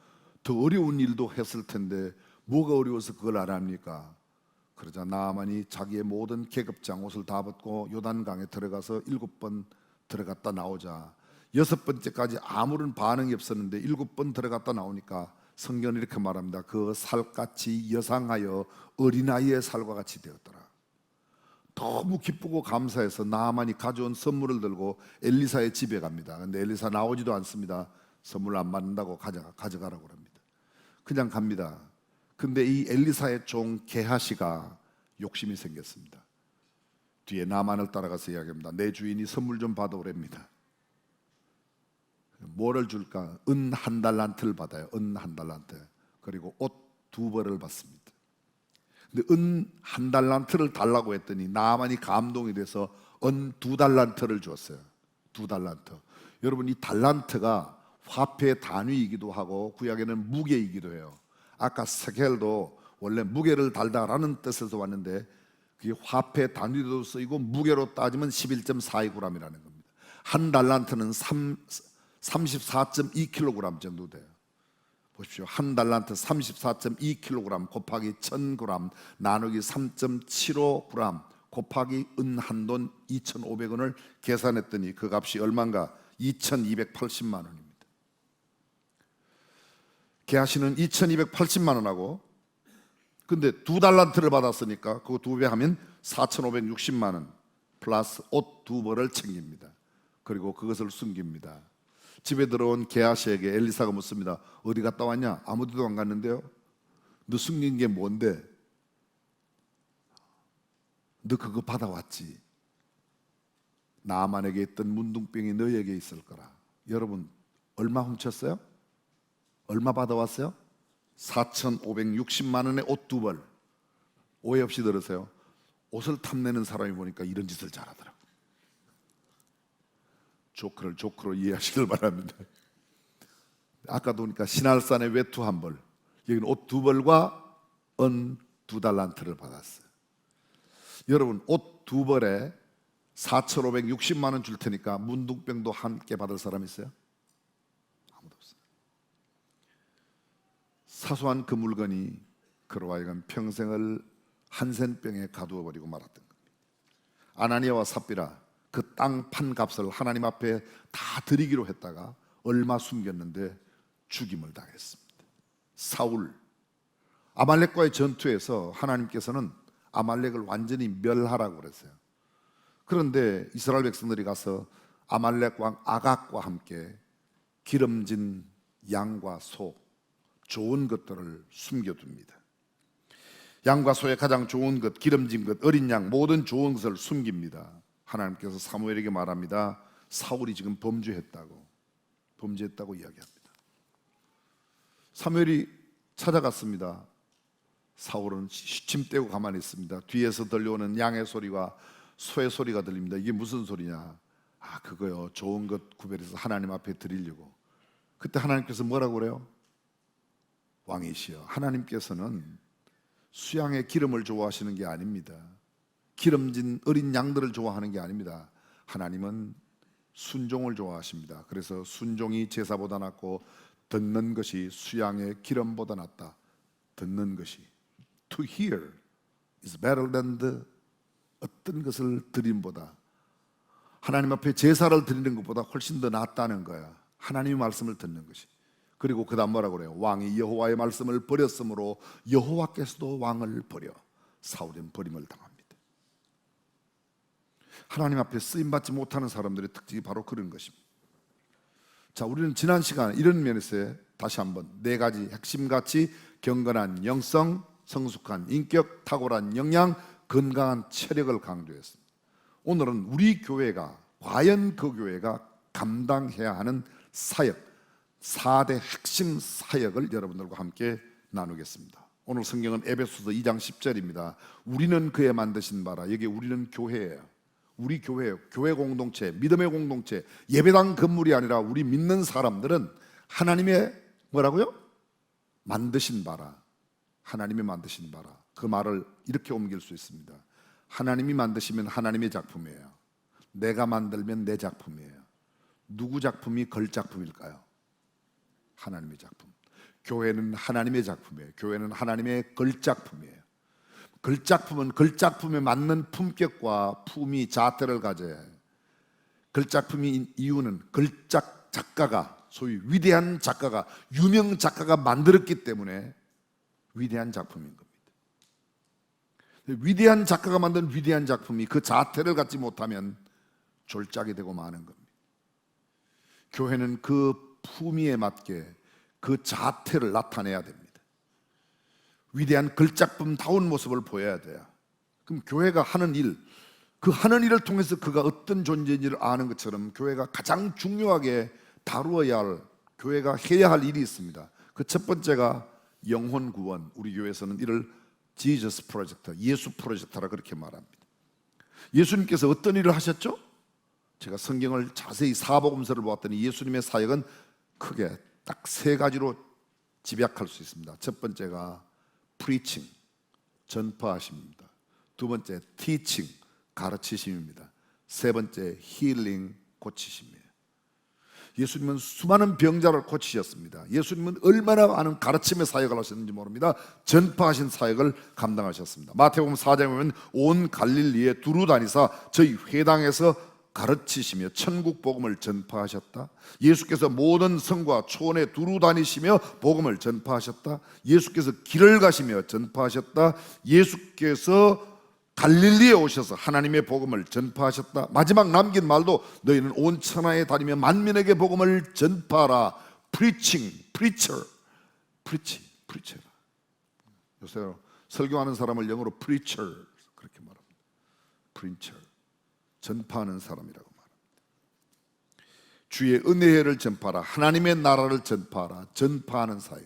더 어려운 일도 했을 텐데 뭐가 어려워서 그걸 안 합니까? 그러자 나만이 자기의 모든 계급장 옷을 다 벗고 요단강에 들어가서 7번 들어갔다 나오자 6번째까지 아무런 반응이 없었는데 7번 들어갔다 나오니까 성경은 이렇게 말합니다. 그 살같이 여상하여 어린아이의 살과 같이 되었더라. 너무 기쁘고 감사해서 나만이 가져온 선물을 들고 엘리사의 집에 갑니다. 근데 엘리사 나오지도 않습니다. 선물 안 받는다고 가져가라고 합니다. 그냥 갑니다. 근데 이 엘리사의 종 게하시가 욕심이 생겼습니다. 뒤에 나만을 따라가서 이야기합니다. 내 주인이 선물 좀 받아오랍니다. 뭐를 줄까? 은 1달란트를 받아요. 은 1달란트. 그리고 옷 2벌을 받습니다. 근데 은 1달란트를 달라고 했더니 나만이 감동이 돼서 은 2달란트를 줬어요. 2달란트. 여러분, 이 달란트가 화폐의 단위이기도 하고 구약에는 무게이기도 해요. 아까 세겔도 원래 무게를 달다라는 뜻에서 왔는데 그게 화폐 단위로 쓰이고 무게로 따지면 11.42g이라는 겁니다. 한 달란트는 34.2kg 정도 돼요. 보십시오. 한 달란트 34.2kg 곱하기 1000g 나누기 3.75g 곱하기 은 한 돈 2,500원을 계산했더니 그 값이 얼마인가? 2,280만 원입니다. 게하시는 2,280만 원하고 근데 2달란트를 받았으니까 그거 2배 하면 4,560만 원 플러스 옷 2벌을 챙깁니다. 그리고 그것을 숨깁니다. 집에 들어온 게하시에게 엘리사가 묻습니다. 어디 갔다 왔냐? 아무데도 안 갔는데요. 너 숨긴 게 뭔데? 너 그거 받아왔지. 나만에게 있던 문둥병이 너에게 있을 거라. 여러분, 얼마 훔쳤어요? 얼마 받아왔어요? 4,560만 원의 옷 2벌. 오해 없이 들으세요. 옷을 탐내는 사람이 보니까 이런 짓을 잘하더라고요. 조크를 조크로 이해하시길 바랍니다. 아까도 보니까 신할산의 외투 1벌, 여기는 옷 2벌과 은 2달란트를 받았어요. 여러분, 옷 2벌에 4,560만 원 줄 테니까 문둥병도 함께 받을 사람 있어요? 아무도 없어요. 사소한 그 물건이 그로 하여금 평생을 한센병에 가두어 버리고 말았던 겁니다. 아나니아와 삽비라, 그 땅 판 값을 하나님 앞에 다 드리기로 했다가 얼마 숨겼는데 죽임을 당했습니다. 사울, 아말렉과의 전투에서 하나님께서는 아말렉을 완전히 멸하라고 그랬어요. 그런데 이스라엘 백성들이 가서 아말렉 왕 아각과 함께 기름진 양과 소, 좋은 것들을 숨겨둡니다. 양과 소의 가장 좋은 것, 기름진 것, 어린 양, 모든 좋은 것을 숨깁니다. 하나님께서 사무엘에게 말합니다. 사울이 지금 범죄했다고 이야기합니다. 사무엘이 찾아갔습니다. 사울은 시침 떼고 가만히 있습니다. 뒤에서 들려오는 양의 소리와 소의 소리가 들립니다. 이게 무슨 소리냐? 아, 그거요. 좋은 것 구별해서 하나님 앞에 드리려고. 그때 하나님께서 뭐라고 그래요? 왕이시여, 하나님께서는 수양의 기름을 좋아하시는 게 아닙니다. 기름진 어린 양들을 좋아하는 게 아닙니다. 하나님은 순종을 좋아하십니다. 그래서 순종이 제사보다 낫고 듣는 것이 수양의 기름보다 낫다. 듣는 것이, to hear is better than the, 어떤 것을 드림보다, 하나님 앞에 제사를 드리는 것보다 훨씬 더 낫다는 거야. 하나님의 말씀을 듣는 것이. 그리고 그 다음 뭐라고 그래요? 왕이 여호와의 말씀을 버렸으므로 여호와께서도 왕을 버려 사울은 버림을 당합니다. 하나님 앞에 쓰임받지 못하는 사람들의 특징이 바로 그런 것입니다. 자, 우리는 지난 시간에 이런 면에서 다시 한번 4가지 핵심같이 경건한 영성, 성숙한 인격, 탁월한 역량, 건강한 체력을 강조했습니다. 오늘은 우리 교회가, 과연 그 교회가 감당해야 하는 사역, 4대 핵심 사역을 여러분들과 함께 나누겠습니다. 오늘 성경은 에베소서 2장 10절입니다. 우리는 그에 만드신 바라. 여기 우리는 교회예요. 우리 교회예요. 교회 공동체, 믿음의 공동체, 예배당 건물이 아니라 우리 믿는 사람들은 하나님의 뭐라고요? 만드신 바라. 하나님이 만드신 바라. 그 말을 이렇게 옮길 수 있습니다. 하나님이 만드시면 하나님의 작품이에요. 내가 만들면 내 작품이에요. 누구 작품이 걸작품일까요? 하나님의 작품. 교회는 하나님의 작품이에요. 교회는 하나님의 걸작품이에요. 걸작품은 걸작품에 맞는 품격과 품위, 자태를 가져야 해요. 걸작품인 이유는 걸작 작가가, 소위 위대한 작가가, 유명 작가가 만들었기 때문에 위대한 작품인 겁니다. 위대한 작가가 만든 위대한 작품이 그 자태를 갖지 못하면 졸작이 되고 마는 겁니다. 교회는 그 품위에 맞게 그 자태를 나타내야 됩니다. 위대한 걸작품다운 모습을 보여야 돼요. 그럼 교회가 하는 일, 그 하는 일을 통해서 그가 어떤 존재인지를 아는 것처럼 교회가 가장 중요하게 다루어야 할, 교회가 해야 할 일이 있습니다. 그 첫 번째가 영혼 구원. 우리 교회에서는 이를 지저스 프로젝트, 예수 프로젝트라 그렇게 말합니다. 예수님께서 어떤 일을 하셨죠? 제가 성경을 자세히 사복음서를 보았더니 예수님의 사역은 크게 딱 3가지로 집약할 수 있습니다. 첫 번째가 preaching, 전파하십니다. 2번째 teaching, 가르치심입니다. 3번째 healing, 고치심이에요. 예수님은 수많은 병자를 고치셨습니다. 예수님은 얼마나 많은 가르침의 사역을 하셨는지 모릅니다. 전파하신 사역을 감당하셨습니다. 마태복음 4장에 보면 온 갈릴리에 두루 다니사 저희 회당에서 가르치시며 천국 복음을 전파하셨다. 예수께서 모든 성과 초원에 두루 다니시며 복음을 전파하셨다. 예수께서 길을 가시며 전파하셨다. 예수께서 갈릴리에 오셔서 하나님의 복음을 전파하셨다. 마지막 남긴 말도 너희는 온 천하에 다니며 만민에게 복음을 전파하라. preaching, preacher, preacher. 요새 설교하는 사람을 영어로 preacher 그렇게 말합니다. preacher, 전파하는 사람이라고 말합니다. 주의 은혜를 전파하라. 하나님의 나라를 전파하라. 전파하는 사역.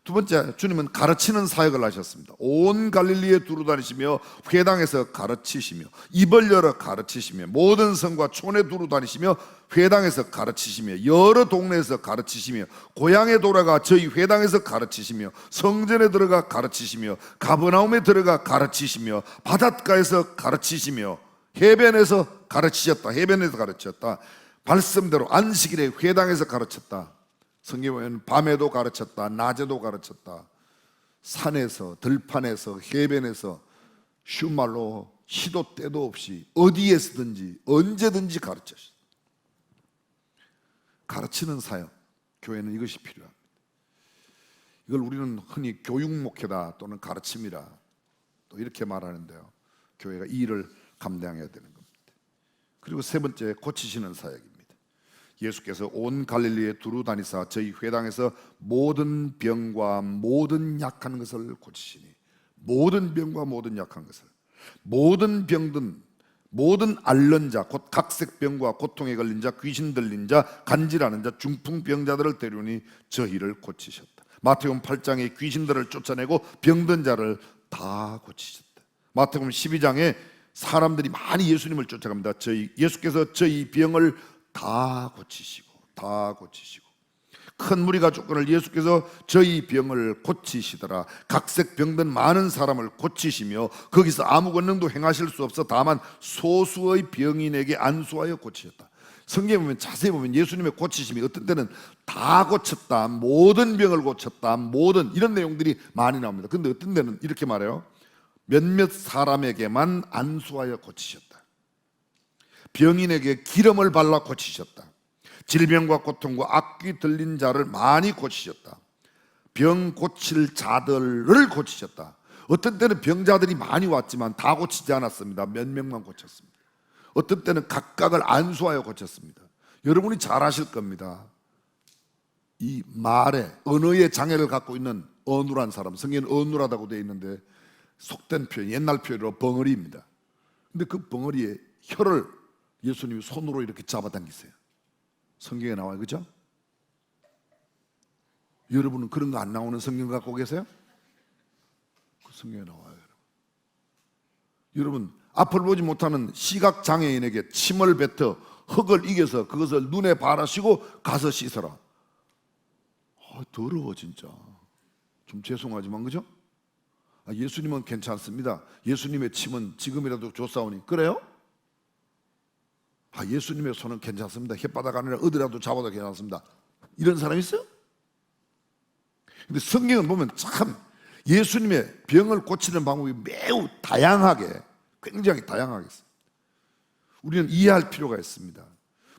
두 번째, 주님은 가르치는 사역을 하셨습니다. 온 갈릴리에 두루다니시며 회당에서 가르치시며 입 벌려 가르치시며 모든 성과 촌에 두루다니시며 회당에서 가르치시며 여러 동네에서 가르치시며 고향에 돌아가 저희 회당에서 가르치시며 성전에 들어가 가르치시며 가버나움에 들어가 가르치시며 바닷가에서 가르치시며 해변에서 가르치셨다. 해변에서 가르쳤다. 말씀대로 안식일에 회당에서 가르쳤다. 성경에 보면 밤에도 가르쳤다. 낮에도 가르쳤다. 산에서, 들판에서, 해변에서 쉬운 말로 시도 때도 없이 어디에서든지 언제든지 가르쳤습니다. 가르치는 사역, 교회는 이것이 필요합니다. 이걸 우리는 흔히 교육 목회다 또는 가르침이라 또 이렇게 말하는데요, 교회가 이 일을 감당해야 되는 겁니다. 그리고 세 번째, 고치시는 사역입니다. 예수께서 온 갈릴리에 두루 다니사 저희 회당에서 모든 병과 모든 약한 것을 고치시니, 모든 병과 모든 약한 것을, 모든 병든 모든 앓는 자, 곧 각색병과 고통에 걸린 자, 귀신 들린 자, 간질하는 자, 중풍병자들을 데려오니 저희를 고치셨다. 마태복음 8장에 귀신들을 쫓아내고 병든 자를 다 고치셨다. 마태복음 12장에 사람들이 많이 예수님을 쫓아갑니다. 예수께서 저희 병을 다 고치시고 큰 무리가 쫓거늘 예수께서 저희 병을 고치시더라. 각색 병든 많은 사람을 고치시며 거기서 아무 권능도 행하실 수 없어 다만 소수의 병인에게 안수하여 고치셨다. 성경에 보면 자세히 보면 예수님의 고치심이 어떤 때는 다 고쳤다, 모든 병을 고쳤다, 모든 이런 내용들이 많이 나옵니다. 근데 어떤 때는 이렇게 말해요. 몇몇 사람에게만 안수하여 고치셨다. 병인에게 기름을 발라 고치셨다. 질병과 고통과 악귀 들린 자를 많이 고치셨다. 병 고칠 자들을 고치셨다. 어떤 때는 병자들이 많이 왔지만 다 고치지 않았습니다. 몇 명만 고쳤습니다. 어떤 때는 각각을 안수하여 고쳤습니다. 여러분이 잘 아실 겁니다. 이 말에 언어의 장애를 갖고 있는 어누란 사람, 성경에는 어누라다고 되어 있는데 속된 표현, 옛날 표현으로 벙어리입니다. 근데 그 벙어리에 혀를 예수님이 손으로 이렇게 잡아당기세요. 성경에 나와요, 그죠? 여러분은 그런 거 안 나오는 성경 갖고 계세요? 그 성경에 나와요. 여러분, 앞을 보지 못하는 시각 장애인에게 침을 뱉어 흙을 이겨서 그것을 눈에 바라시고 가서 씻어라. 더러워 진짜. 좀 죄송하지만 그죠? 예수님은 괜찮습니다. 예수님의 침은 지금이라도 좋사오니. 그래요? 예수님의 손은 괜찮습니다. 혓바닥 아니라 어디라도 잡아도 괜찮습니다. 이런 사람 있어요? 근데 성경을 보면 참 예수님의 병을 고치는 방법이 매우 다양하게, 굉장히 다양하게 있습니다. 우리는 이해할 필요가 있습니다.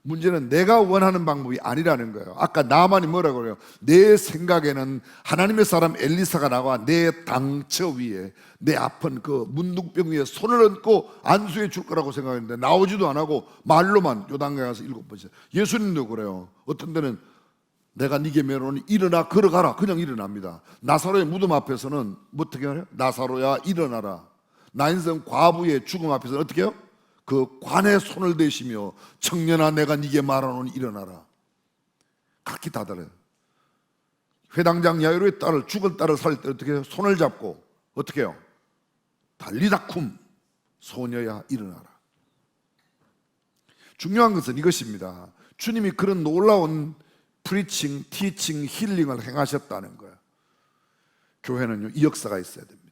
문제는 내가 원하는 방법이 아니라는 거예요. 아까 나만이 뭐라고 그래요? 내 생각에는 하나님의 사람 엘리사가 나와 내 당처 위에 내 아픈 그 문둥병 위에 손을 얹고 안수해 줄 거라고 생각했는데 나오지도 안 하고 말로만 요단강에 가서 7번째. 예수님도 그래요. 어떤 데는 내가 네게 메로니 일어나 걸어가라. 그냥 일어납니다. 나사로의 무덤 앞에서는 어떻게 하래요? 나사로야 일어나라. 나인성 과부의 죽음 앞에서는 어떻게 해요? 그 관에 손을 대시며 청년아 내가 네게 말하노니 일어나라. 각기 다 달라요. 회당장 야이로의 딸을, 죽을 딸을 살릴 때 어떻게 해요? 손을 잡고 어떻게 해요? 달리다쿰 소녀야 일어나라. 중요한 것은 이것입니다. 주님이 그런 놀라운 프리칭, 티칭, 힐링을 행하셨다는 거예요. 교회는요 이 역사가 있어야 됩니다.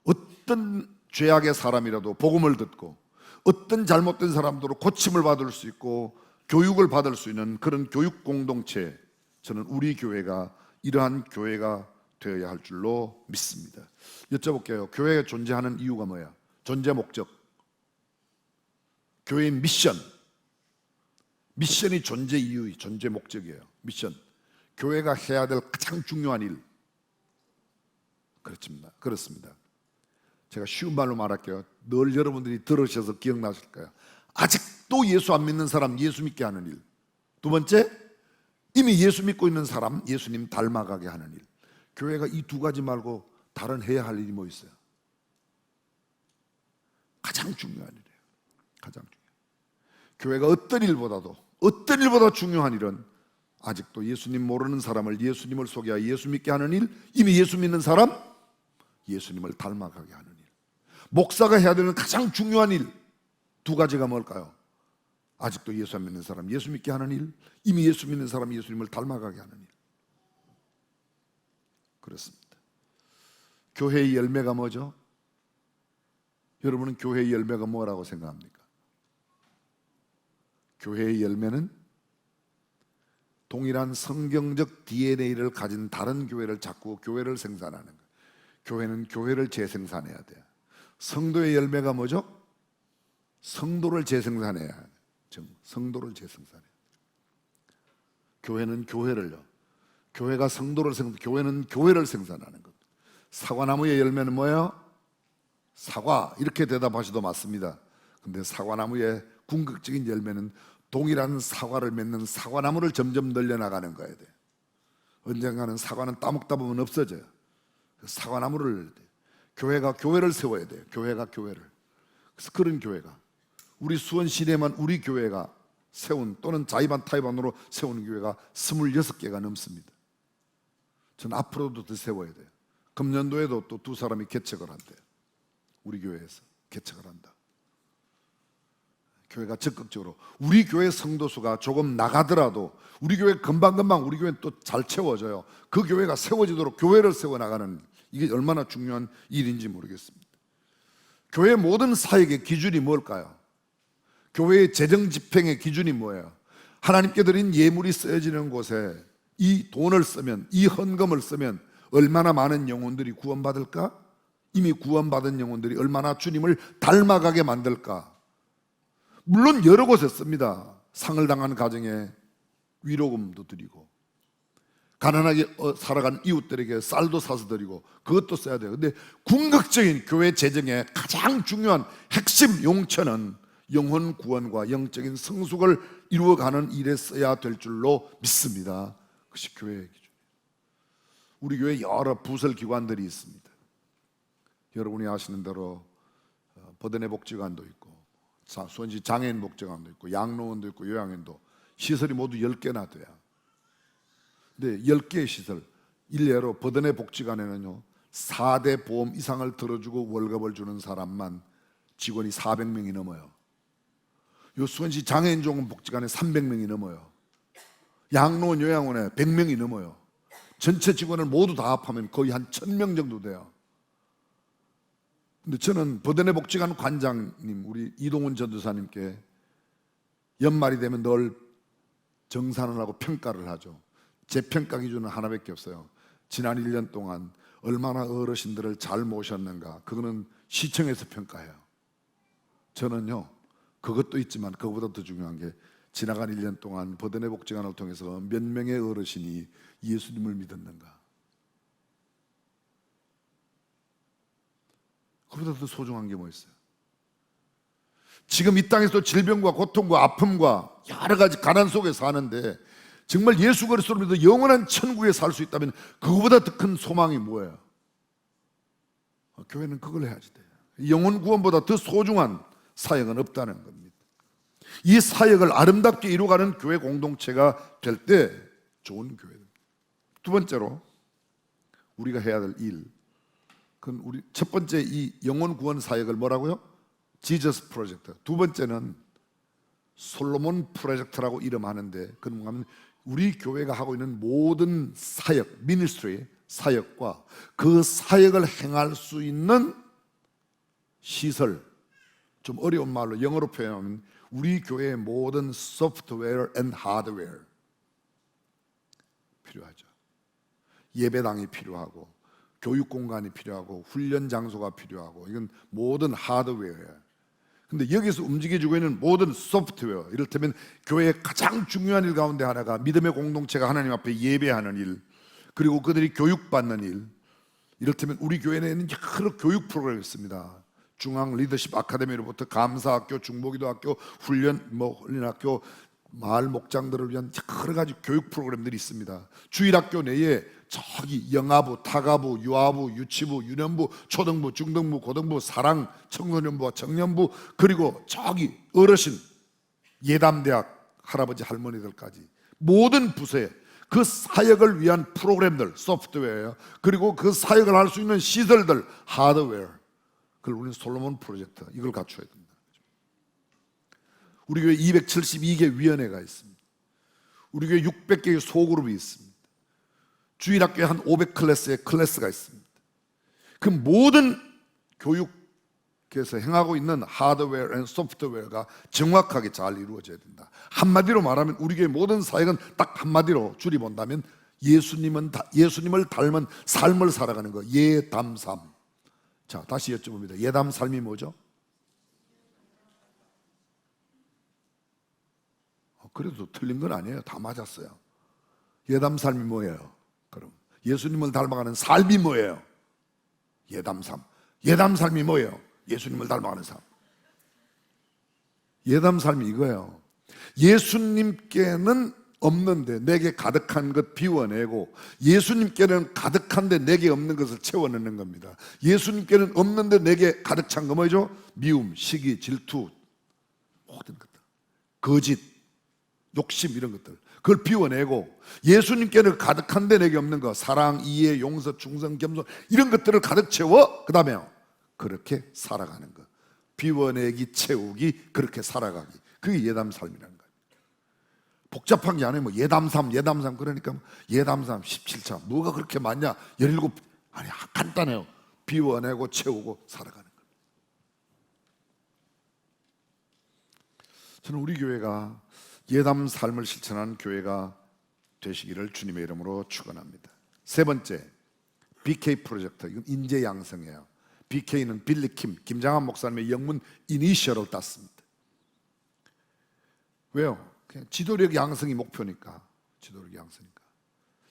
어떤 죄악의 사람이라도 복음을 듣고 어떤 잘못된 사람도 고침을 받을 수 있고 교육을 받을 수 있는 그런 교육 공동체, 저는 우리 교회가 이러한 교회가 되어야 할 줄로 믿습니다. 여쭤볼게요. 교회가 존재하는 이유가 뭐야? 존재 목적, 교회의 미션이 존재 이유, 존재 목적이에요. 미션, 교회가 해야 될 가장 중요한 일. 그렇습니다. 제가 쉬운 말로 말할게요. 늘 여러분들이 들으셔서 기억나실 거예요. 아직도 예수 안 믿는 사람 예수 믿게 하는 일. 두 번째, 이미 예수 믿고 있는 사람 예수님 닮아가게 하는 일. 교회가 이 두 가지 말고 다른 해야 할 일이 뭐 있어요? 가장 중요한 일이에요. 가장 중요한. 교회가 어떤 일보다 중요한 일은 아직도 예수님 모르는 사람을 예수님을 소개하여 예수 믿게 하는 일, 이미 예수 믿는 사람 예수님을 닮아가게 하는 일. 목사가 해야 되는 가장 중요한 일 두 가지가 뭘까요? 아직도 예수 안 믿는 사람 예수 믿게 하는 일, 이미 예수 믿는 사람 예수님을 닮아가게 하는 일. 그렇습니다. 교회의 열매가 뭐죠? 여러분은 교회의 열매가 뭐라고 생각합니까? 교회의 열매는 동일한 성경적 DNA를 가진 다른 교회를 자꾸 교회를 생산하는 거예요. 교회는 교회를 재생산해야 돼요. 성도의 열매가 뭐죠? 성도를 재생산해야 해요. 성도를 재생산해요. 교회는 교회를요. 교회가 성도를 교회는 교회를 생산하는 것. 사과나무의 열매는 뭐예요? 사과, 이렇게 대답하셔도 맞습니다. 근데 사과나무의 궁극적인 열매는 동일한 사과를 맺는 사과나무를 점점 늘려나가는 거야 돼. 언젠가는 사과는 따먹다 보면 없어져요. 사과나무를 교회가 교회를 세워야 돼요. 교회가 교회를. 그래서 그런 교회가 우리 수원시내만 우리 교회가 세운 또는 자의반 타의반으로 세우는 교회가 26개가 넘습니다. 전 앞으로도 더 세워야 돼요. 금년도에도 또 두 사람이 개척을 한대요. 우리 교회에서 개척을 한다. 교회가 적극적으로 우리 교회 성도수가 조금 나가더라도 우리 교회 금방금방 우리 교회는 또 잘 채워져요. 그 교회가 세워지도록 교회를 세워나가는 이게 얼마나 중요한 일인지 모르겠습니다. 교회 모든 사역의 기준이 뭘까요? 교회의 재정 집행의 기준이 뭐예요? 하나님께 드린 예물이 쓰여지는 곳에 이 돈을 쓰면, 이 헌금을 쓰면 얼마나 많은 영혼들이 구원받을까? 이미 구원받은 영혼들이 얼마나 주님을 닮아가게 만들까? 물론 여러 곳에 씁니다. 상을 당한 가정에 위로금도 드리고, 가난하게 살아간 이웃들에게 쌀도 사서 드리고, 그것도 써야 돼요. 근데 궁극적인 교회 재정의 가장 중요한 핵심 용처는 영혼 구원과 영적인 성숙을 이루어가는 일에 써야 될 줄로 믿습니다. 그것이 교회의 기준. 우리 교회에 여러 부설 기관들이 있습니다. 여러분이 아시는 대로 버드네 복지관도 있고, 수원시 장애인 복지관도 있고, 양로원도 있고, 요양원도 시설이 모두 10개나 돼요. 근데 10개의 시설, 일례로 버드네 복지관에는요 4대 보험 이상을 들어주고 월급을 주는 사람만 직원이 400명이 넘어요. 요 수원시 장애인 종합 복지관에 300명이 넘어요. 양로원 요양원에 100명이 넘어요. 전체 직원을 모두 다 합하면 거의 한 1000명 정도 돼요. 근데 저는 버드네 복지관 관장님 우리 이동훈 전도사님께 연말이 되면 늘 정산을 하고 평가를 하죠. 제 평가 기준은 하나밖에 없어요. 지난 1년 동안 얼마나 어르신들을 잘 모셨는가, 그거는 시청에서 평가해요. 저는요 그것도 있지만 그것보다 더 중요한 게 지나간 1년 동안 버드네 복지관을 통해서 몇 명의 어르신이 예수님을 믿었는가, 그보다 더 소중한 게 뭐 있어요? 지금 이 땅에서 질병과 고통과 아픔과 여러 가지 가난 속에 사는데 정말 예수 그리스도를 믿어 영원한 천국에 살 수 있다면 그거보다 더 큰 소망이 뭐예요? 교회는 그걸 해야지 돼요. 영혼 구원보다 더 소중한 사역은 없다는 겁니다. 이 사역을 아름답게 이루어가는 교회 공동체가 될 때 좋은 교회입니다. 두 번째로 우리가 해야 될 일, 그건 우리 첫 번째 이 영혼 구원 사역을 뭐라고요? 지저스 프로젝트. 두 번째는 솔로몬 프로젝트라고 이름하는데, 그건 뭐냐면 우리 교회가 하고 있는 모든 사역, 미니스트리 사역과 그 사역을 행할 수 있는 시설, 좀 어려운 말로 영어로 표현하면 우리 교회의 모든 소프트웨어 앤 하드웨어 필요하죠. 예배당이 필요하고, 교육 공간이 필요하고, 훈련 장소가 필요하고, 이건 모든 하드웨어예요. 근데 여기서 움직여주고 있는 모든 소프트웨어, 이를테면 교회의 가장 중요한 일 가운데 하나가 믿음의 공동체가 하나님 앞에 예배하는 일, 그리고 그들이 교육받는 일. 이를테면 우리 교회에는 여러 교육 프로그램이 있습니다. 중앙 리더십 아카데미로부터 감사학교, 중보기도학교, 훈련학교, 마을 목장들을 위한 여러 가지 교육 프로그램들이 있습니다. 주일학교 내에 저기 영아부, 타가부, 유아부, 유치부, 유년부, 초등부, 중등부, 고등부, 사랑, 청소년부와 청년부, 그리고 저기 어르신, 예담대학 할아버지 할머니들까지 모든 부서에 그 사역을 위한 프로그램들, 소프트웨어, 그리고 그 사역을 할 수 있는 시설들, 하드웨어, 그걸 우리는 솔로몬 프로젝트, 이걸 갖춰야 된다. 우리 교회 272개 위원회가 있습니다. 우리 교회 600개의 소그룹이 있습니다. 주일학교에 한 500클래스의 클래스가 있습니다. 그 모든 교육에서 행하고 있는 하드웨어 앤 소프트웨어가 정확하게 잘 이루어져야 된다. 한마디로 말하면 우리 교회 모든 사역은 딱 한마디로 줄여본다면 예수님을 닮은 삶을 살아가는 거, 예담삼. 자, 다시 여쭤봅니다. 예담 삶이 뭐죠? 그래도 틀린 건 아니에요. 다 맞았어요. 예담 삶이 뭐예요? 그럼 예수님을 닮아가는 삶이 뭐예요? 예담3. 예담 삶이 뭐예요? 예수님을 닮아가는 삶. 예담 삶이 이거예요. 예수님께는 없는데 내게 가득한 것 비워내고, 예수님께는 가득한데 내게 없는 것을 채워내는 겁니다. 예수님께는 없는데 내게 가득 찬 거 뭐죠? 미움, 시기, 질투, 모든 것들, 거짓, 욕심, 이런 것들, 그걸 비워내고, 예수님께는 가득한데 내게 없는 거, 사랑, 이해, 용서, 충성, 겸손, 이런 것들을 가득 채워, 그 다음에 그렇게 살아가는 거. 비워내기, 채우기, 그렇게 살아가기. 그게 예담 삶이라는 거예요. 복잡한 게 아니에요. 뭐 예담3, 예담3, 그러니까 예담3 17차 뭐가 그렇게 많냐? 17. 아니, 간단해요. 비워내고 채우고 살아가는 거예요. 저는 우리 교회가 예담 삶을 실천하는 교회가 되시기를 주님의 이름으로 축원합니다. 세 번째, BK 프로젝트. 이건 인재 양성이에요. BK는 빌리 김장한 목사님의 영문 이니셜을 땄습니다. 왜요? 그냥 지도력 양성이 목표니까. 지도력 양성이니까.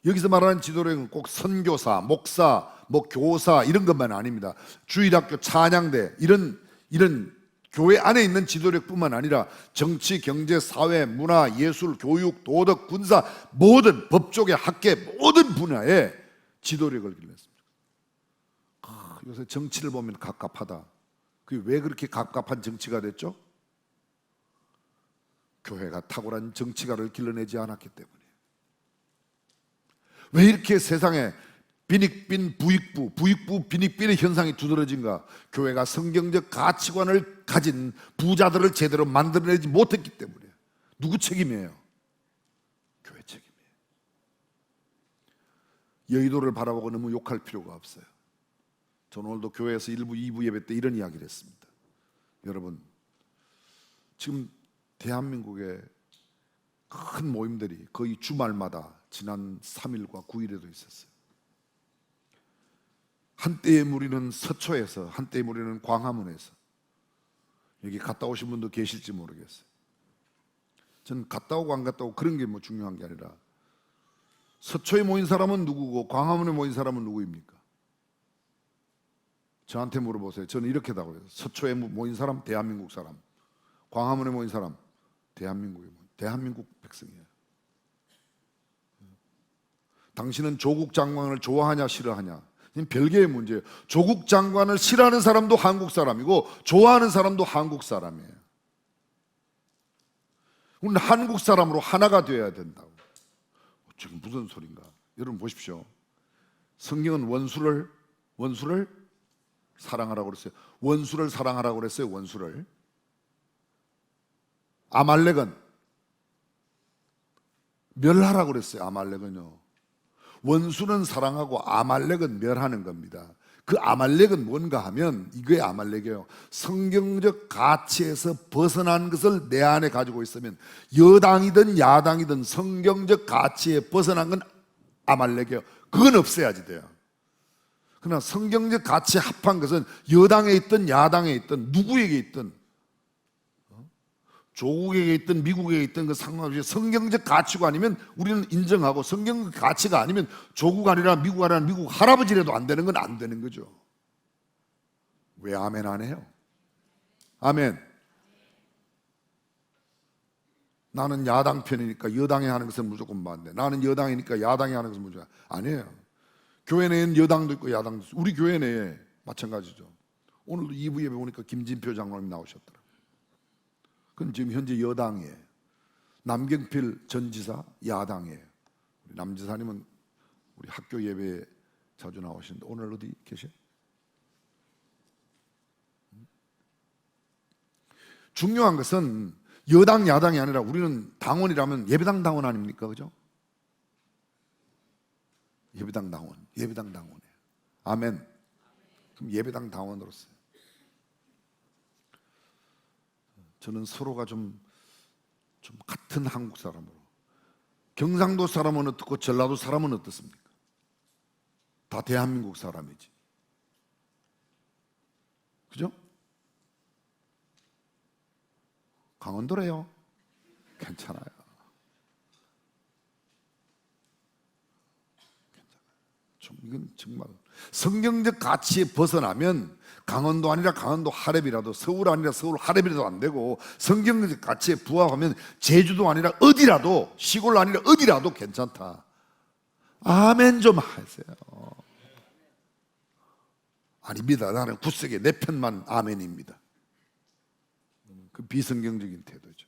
여기서 말하는 지도력은 꼭 선교사, 목사, 뭐 교사 이런 것만 아닙니다. 주일학교, 찬양대 이런 교회 안에 있는 지도력뿐만 아니라 정치, 경제, 사회, 문화, 예술, 교육, 도덕, 군사, 모든 법조계, 학계 모든 분야에 지도력을 길렀습니다. 요새 정치를 보면 갑갑하다. 그게 왜 그렇게 갑갑한 정치가 됐죠? 교회가 탁월한 정치가를 길러내지 않았기 때문에. 왜 이렇게 세상에 빈익빈 부익부 빈익빈의 현상이 두드러진가? 교회가 성경적 가치관을 가진 부자들을 제대로 만들어내지 못했기 때문에. 누구 책임이에요? 교회 책임이에요. 여의도를 바라보고 너무 욕할 필요가 없어요. 저는 오늘도 교회에서 1부, 2부 예배 때 이런 이야기를 했습니다. 여러분, 지금 대한민국의 큰 모임들이 거의 주말마다 지난 3일과 9일에도 있었어요. 한때의 무리는 서초에서, 한때의 무리는 광화문에서. 여기 갔다 오신 분도 계실지 모르겠어요. 저는 갔다 오고 안 갔다 오고 그런 게 뭐 중요한 게 아니라, 서초에 모인 사람은 누구고 광화문에 모인 사람은 누구입니까? 저한테 물어보세요. 저는 이렇게 답을 해요. 서초에 모인 사람, 대한민국 사람. 광화문에 모인 사람, 대한민국 백성이에요. 당신은 조국 장관을 좋아하냐 싫어하냐? 별개의 문제예요. 조국 장관을 싫어하는 사람도 한국 사람이고 좋아하는 사람도 한국 사람이에요. 우리는 한국 사람으로 하나가 되어야 된다고. 지금 무슨 소린가? 여러분 보십시오. 성경은 원수를 사랑하라고 그랬어요. 원수를 사랑하라고 그랬어요. 원수를. 아말렉은 멸하라고 그랬어요. 아말렉은요. 원수는 사랑하고 아말렉은 멸하는 겁니다. 그 아말렉은 뭔가 하면 이게 아말렉이에요. 성경적 가치에서 벗어난 것을 내 안에 가지고 있으면, 여당이든 야당이든 성경적 가치에 벗어난 건 아말렉이에요. 그건 없애야지 돼요. 그러나 성경적 가치에 합한 것은 여당에 있든 야당에 있든 누구에게 있든, 조국에게 있든 미국에게 있든 그 상관없이 성경적 가치가 아니면 우리는 인정하고, 성경적 가치가 아니면 조국 아니라 미국 아니라 미국 할아버지라도 안 되는 건 안 되는 거죠. 왜 아멘 안 해요? 아멘. 나는 야당 편이니까 여당이 하는 것은 무조건 반대, 나는 여당이니까 야당이 하는 것은 무조건 아니에요. 교회 내에는 여당도 있고 야당도 있고. 우리 교회 내에 마찬가지죠. 오늘도 2부 예배 보니까 김진표 장로님 나오셨더라고요. 그건 지금 현재 여당이에요. 남경필 전 지사 야당이에요. 우리 남 지사님은 우리 학교 예배에 자주 나오시는데 오늘 어디 계셔? 중요한 것은 여당 야당이 아니라 우리는 당원이라면 예배당 당원 아닙니까? 그죠? 예배당 당원, 예배당 당원이에요. 아멘. 그럼 예배당 당원으로서 저는 서로가 좀 같은 한국 사람으로, 경상도 사람은 어떻고 전라도 사람은 어떻습니까? 다 대한민국 사람이지. 그죠? 강원도래요. 괜찮아요. 좀 이건 정말 성경적 가치에 벗어나면 강원도 아니라 강원도 하랩이라도, 서울 아니라 서울 하랩이라도 안 되고, 성경적 가치에 부합하면 제주도 아니라 어디라도, 시골 아니라 어디라도 괜찮다. 아멘 좀 하세요. 아닙니다. 나는 구석에 내 편만 아멘입니다. 그 비성경적인 태도죠.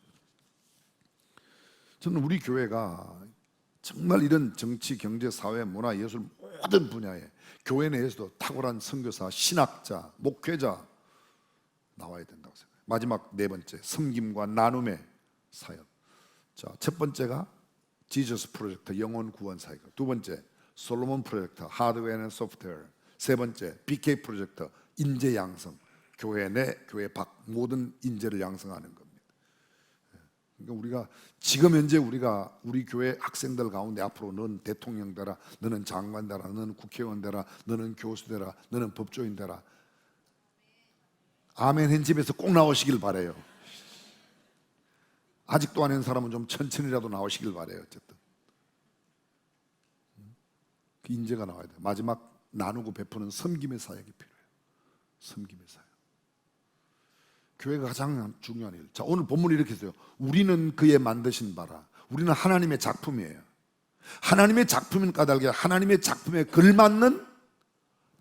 저는 우리 교회가 정말 이런 정치, 경제, 사회, 문화, 예술 모든 분야에 교회 내에서도 탁월한 선교사, 신학자, 목회자 나와야 된다고 생각해요. 마지막 네 번째, 섬김과 나눔의 사역. 자, 첫 번째가 지저스 프로젝트, 영혼 구원 사역. 두 번째, 솔로몬 프로젝트, 하드웨어 앤 소프트웨어. 세 번째, BK 프로젝트, 인재 양성. 교회 내, 교회 밖 모든 인재를 양성하는 겁니다. 그러니까 우리가 지금 현재 우리가 우리 교회 학생들 가운데 앞으로 너는 대통령 되라, 너는 장관 되라, 너는 국회의원 되라, 너는 교수 되라, 너는 법조인 되라. 아멘 한 집에서 꼭 나오시길 바래요. 아직도 안 한 사람은 좀 천천히라도 나오시길 바래요. 어쨌든 그 인재가 나와야 돼요. 마지막 나누고 베푸는 섬김의 사역이 필요해요. 섬김의 사역. 교회가 가장 중요한 일. 자, 오늘 본문이 이렇게 써요. 우리는 그의 만드신 바라. 우리는 하나님의 작품이에요. 하나님의 작품인 까닭에 하나님의 작품에 걸맞는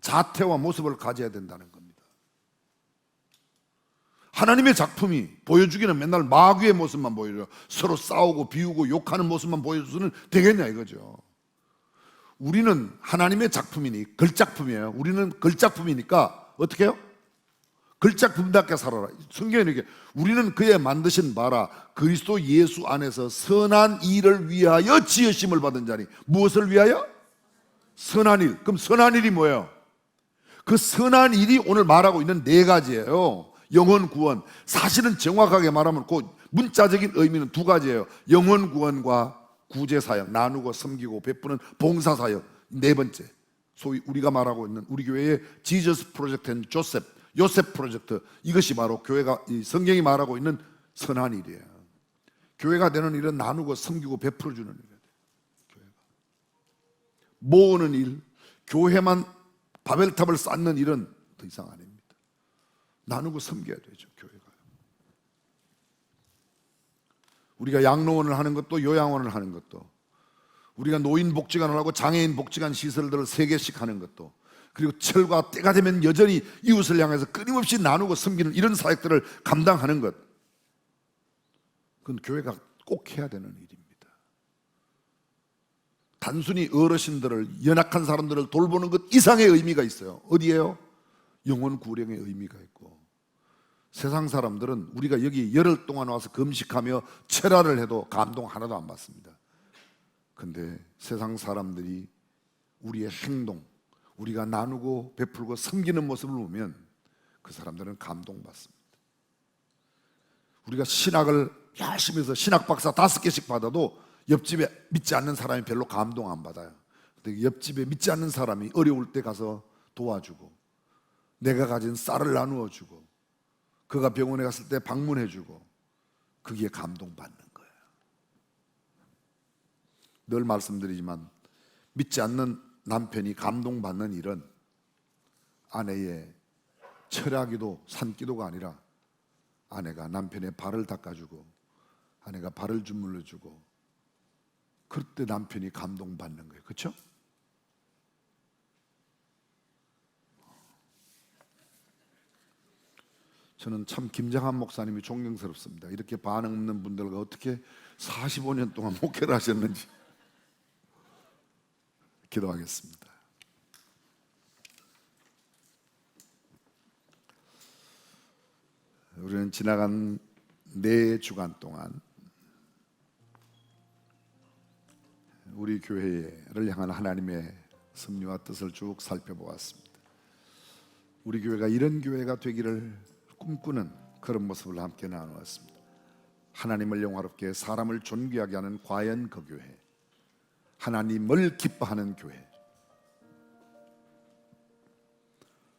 자태와 모습을 가져야 된다는 겁니다. 하나님의 작품이 보여주기는 맨날 마귀의 모습만 보여줘요. 서로 싸우고 비우고 욕하는 모습만 보여줘서는 되겠냐 이거죠. 우리는 하나님의 작품이니 걸작품이에요. 우리는 걸작품이니까 어떻게 해요? 걸작품답게 살아라. 성경에 이렇게 우리는 그의 만드신 바라 그리스도 예수 안에서 선한 일을 위하여 지으심을 받은 자니. 무엇을 위하여? 선한 일. 그럼 선한 일이 뭐예요? 그 선한 일이 오늘 말하고 있는 네 가지예요. 영혼 구원. 사실은 정확하게 말하면 그 문자적인 의미는 두 가지예요. 영혼 구원과 구제 사역, 나누고 섬기고 베푸는 봉사 사역. 네 번째, 소위 우리가 말하고 있는 우리 교회의 지저스 프로젝트 앤 요셉 프로젝트. 이것이 바로 교회가 이 성경이 말하고 있는 선한 일이에요. 교회가 되는 일은 나누고 섬기고 베풀어 주는 일이에요. 교회가 모으는 일, 교회만 바벨탑을 쌓는 일은 더 이상 아닙니다. 나누고 섬겨야 되죠. 교회가. 우리가 양로원을 하는 것도 요양원을 하는 것도, 우리가 노인 복지관을 하고 장애인 복지관 시설들을 3개씩 하는 것도, 그리고 철과 때가 되면 여전히 이웃을 향해서 끊임없이 나누고 섬기는 이런 사역들을 감당하는 것, 그건 교회가 꼭 해야 되는 일입니다. 단순히 어르신들을, 연약한 사람들을 돌보는 것 이상의 의미가 있어요. 어디에요? 영혼 구령의 의미가 있고, 세상 사람들은 우리가 여기 열흘 동안 와서 금식하며 철야를 해도 감동 하나도 안 받습니다. 근데 세상 사람들이 우리의 행동, 우리가 나누고 베풀고 섬기는 모습을 보면 그 사람들은 감동받습니다. 우리가 신학을 열심히 해서 신학 박사 5개씩 받아도 옆집에 믿지 않는 사람이 별로 감동 안 받아요. 근데 옆집에 믿지 않는 사람이 어려울 때 가서 도와주고, 내가 가진 쌀을 나누어 주고, 그가 병원에 갔을 때 방문해 주고, 그게 감동받는 거예요. 늘 말씀드리지만 믿지 않는 남편이 감동받는 일은 아내의 철야기도 산기도가 아니라 아내가 남편의 발을 닦아주고, 아내가 발을 주물러주고, 그럴 때 남편이 감동받는 거예요. 그렇죠? 저는 참 김장한 목사님이 존경스럽습니다. 이렇게 반응 없는 분들과 어떻게 45년 동안 목회를 하셨는지. 기도하겠습니다. 우리는 지나간 4주간 동안 우리 교회를 향한 하나님의 섭리와 뜻을 쭉 살펴보았습니다. 우리 교회가 이런 교회가 되기를 꿈꾸는 그런 모습을 함께 나누었습니다. 하나님을 영화롭게 사람을 존귀하게 하는 과연 그 교회, 하나님을 기뻐하는 교회,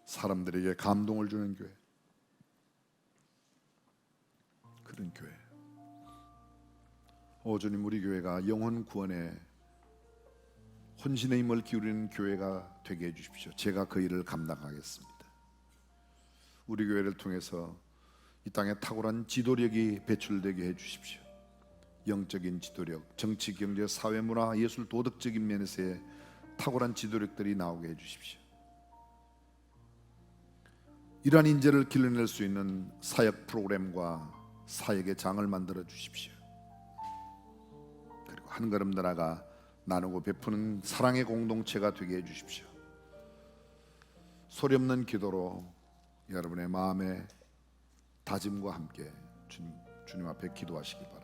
사람들에게 감동을 주는 교회, 그런 교회. 오 주님, 우리 교회가 영혼 구원에 혼신의 힘을 기울이는 교회가 되게 해주십시오. 제가 그 일을 감당하겠습니다. 우리 교회를 통해서 이 땅에 탁월한 지도력이 배출되게 해주십시오. 영적인 지도력, 정치, 경제, 사회, 문화, 예술, 도덕적인 면에서의 탁월한 지도력들이 나오게 해주십시오. 이러한 인재를 길러낼 수 있는 사역 프로그램과 사역의 장을 만들어 주십시오. 그리고 한 걸음 나아가 나누고 베푸는 사랑의 공동체가 되게 해주십시오. 소리 없는 기도로 여러분의 마음의 다짐과 함께 주님 앞에 기도하시기 바랍니다.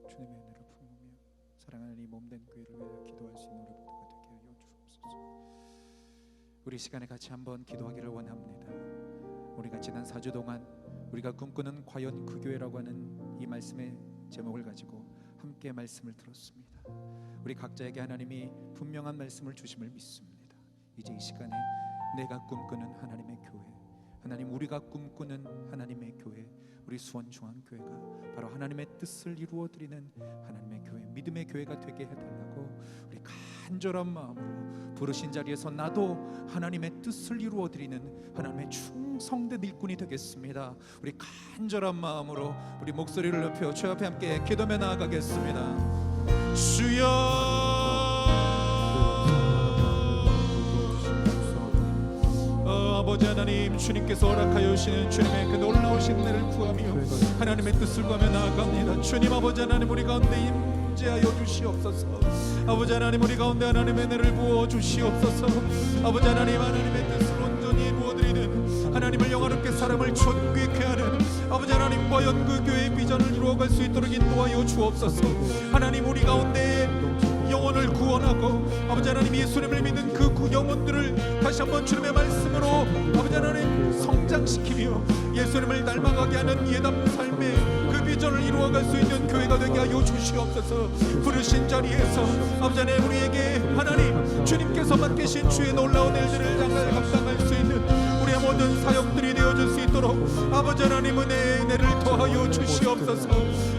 주님의 은혜를 품으며 사랑하는 이 몸된 교회를 위하여 기도할 수 있는 우리 모두가 되게 하여 주옵소서. 우리 시간에 같이 한번 기도하기를 원합니다. 우리가 지난 4주 동안 우리가 꿈꾸는 과연 그 교회라고 하는 이 말씀의 제목을 가지고 함께 말씀을 들었습니다. 우리 각자에게 하나님이 분명한 말씀을 주심을 믿습니다. 이제 이 시간에 내가 꿈꾸는 하나님의 교회, 하나님 우리가 꿈꾸는 하나님의 교회, 우리 수원중앙교회가 바로 하나님의 뜻을 이루어드리는 하나님의 교회, 믿음의 교회가 되게 해달라고 우리 간절한 마음으로 부르신 자리에서 나도 하나님의 뜻을 이루어드리는 하나님의 충성된 일꾼이 되겠습니다. 우리 간절한 마음으로 우리 목소리를 높여 주 앞에 함께 기도하며 나아가겠습니다. 주여, 아버지 하나님, 주님께서 허락하여 주시는 주님의 그 놀라우신 은혜를 구하며 하나님의 뜻을 구하며 나아갑니다. 주님, 아버지 하나님, 우리 가운데 임재하여 주시옵소서. 아버지 하나님, 우리 가운데 하나님의 은혜를 부어 주시옵소서. 아버지 하나님, 하나님의 뜻을 온전히 이루어드리는 하나님을 영화롭게 사람을 존귀케 하는 아버지 하나님 과연 그 교회의 비전을 이루어갈 수 있도록 인도하여 주옵소서. 하나님, 우리 가운데 영혼을 구원하고 아버지 하나님 예수님을 믿는 그 영혼들을 다시 한번 주님의 말씀으로 아버지 하나님 성장시키며 예수님을 닮아가게 하는 예담 삶의 그 비전을 이루어갈 수 있는 교회가 되게 하여 주시옵소서. 부르신 자리에서 아버지 하나님 우리에게 하나님 주님께서 맡기신 주의 놀라운 일들을 장을 감당할 수 있는 우리의 모든 사역들이 되어줄 수 있도록 아버지 하나님 은혜를 더하여 주시옵소서.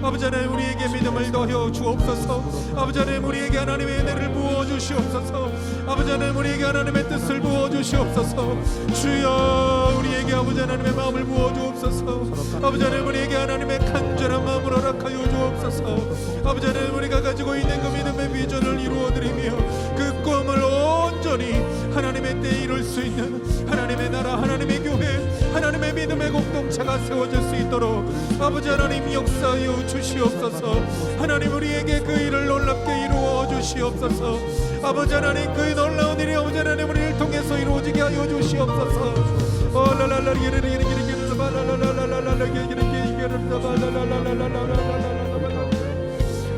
아버지 하나님 우리에게 믿음을 더하여 주옵소서. 아버지 하나님 우리에게 하나님의 은혜를 부어 주시옵소서. 아버지 하나님 우리에게 하나님의 뜻을 부어 주시옵소서. 주여, 우리에게 아버지 하나님의 마음을 부어 주옵소서. 아버지 하나님 우리에게 하나님의 간절한 마음을 허락하여 주옵소서. 아버지 하나님 우리가 가지고 있는 그 믿음의 비전을 이루어드리며 그 꿈을 온전히 하나님의 때에 이룰 수 있는 하나님의 나라, 하나님의 교회, 하나님의 믿음의 공동체가 세워질 수 있도록 아버지 하나님 역사하여 주시옵소서. 하나님 우리에게 그 일을 놀랍게 이루어 주시옵소서. 아버지 하나님 그 놀라운 일이 아버지 하나님 우리를 통해서 이루어지게 하여 주시옵소서.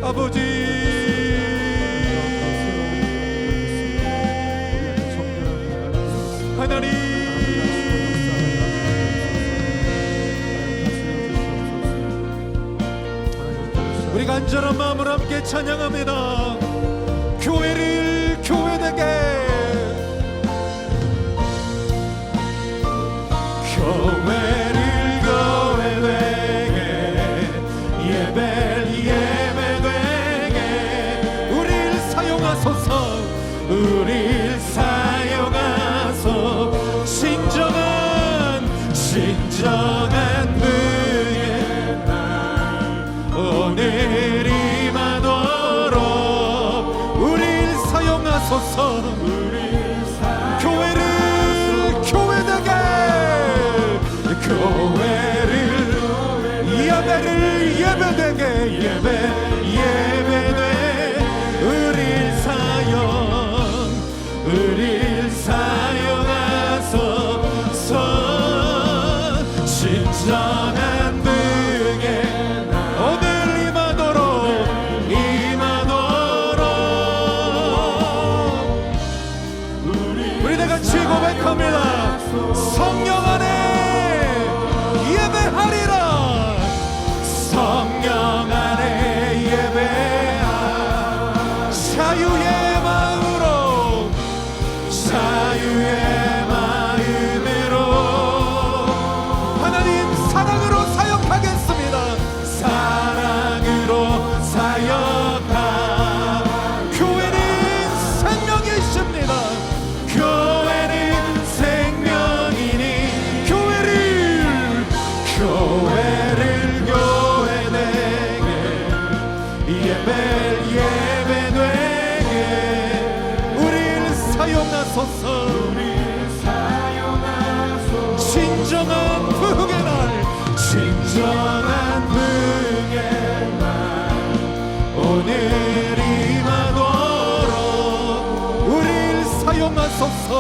아버지 하나님, 우리가 간절한 마음으로 함께 찬양합니다. 교회를 교회되게, 교회를 교회되게, 예배를 예배되게, 우릴 사용하소서, 우릴 사용하소. 진정한 그의 날 오늘 임하도록 우릴 사용하소서. 교회를 교회되게, 교회를 예배를 예배되게, 예배되 우릴 사용하소서. 진정한 그의 날 오늘 임하도록 우리 다 같이 고백합니다. 성령 안에 예배하리라, 성령 안에 예배하, 자유의 마음으로 하나님 사랑으로 사역하겠습니다. 사랑으로 사역하. 교회는 생명이십니다. 교회는 생명이니 교회를 교회되게, 예배되게 우릴 사용하소서. 진정한 부흥의 날, 진정한 부흥의 날 오늘 임하도록 우릴 사용하소서.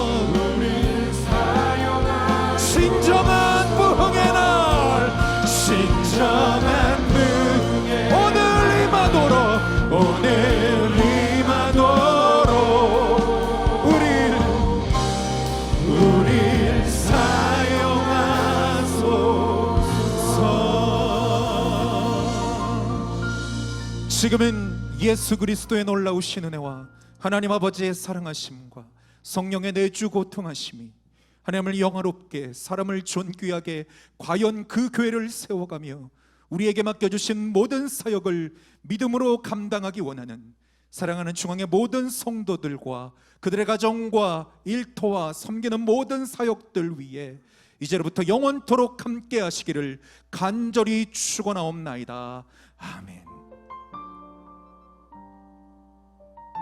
진정한 부흥의 날, 진정한 부흥의 오늘 임하도록 우릴 사용하소서. 지금은 예수 그리스도의 놀라우신 은혜와 하나님 아버지의 사랑하심과 성령의 내주 고통하심이 하나님을 영화롭게, 사람을 존귀하게 과연 그 교회를 세워가며 우리에게 맡겨주신 모든 사역을 믿음으로 감당하기 원하는 사랑하는 중앙의 모든 성도들과 그들의 가정과 일터와 섬기는 모든 사역들 위해 이제로부터 영원토록 함께 하시기를 간절히 축원하옵나이다. 아멘.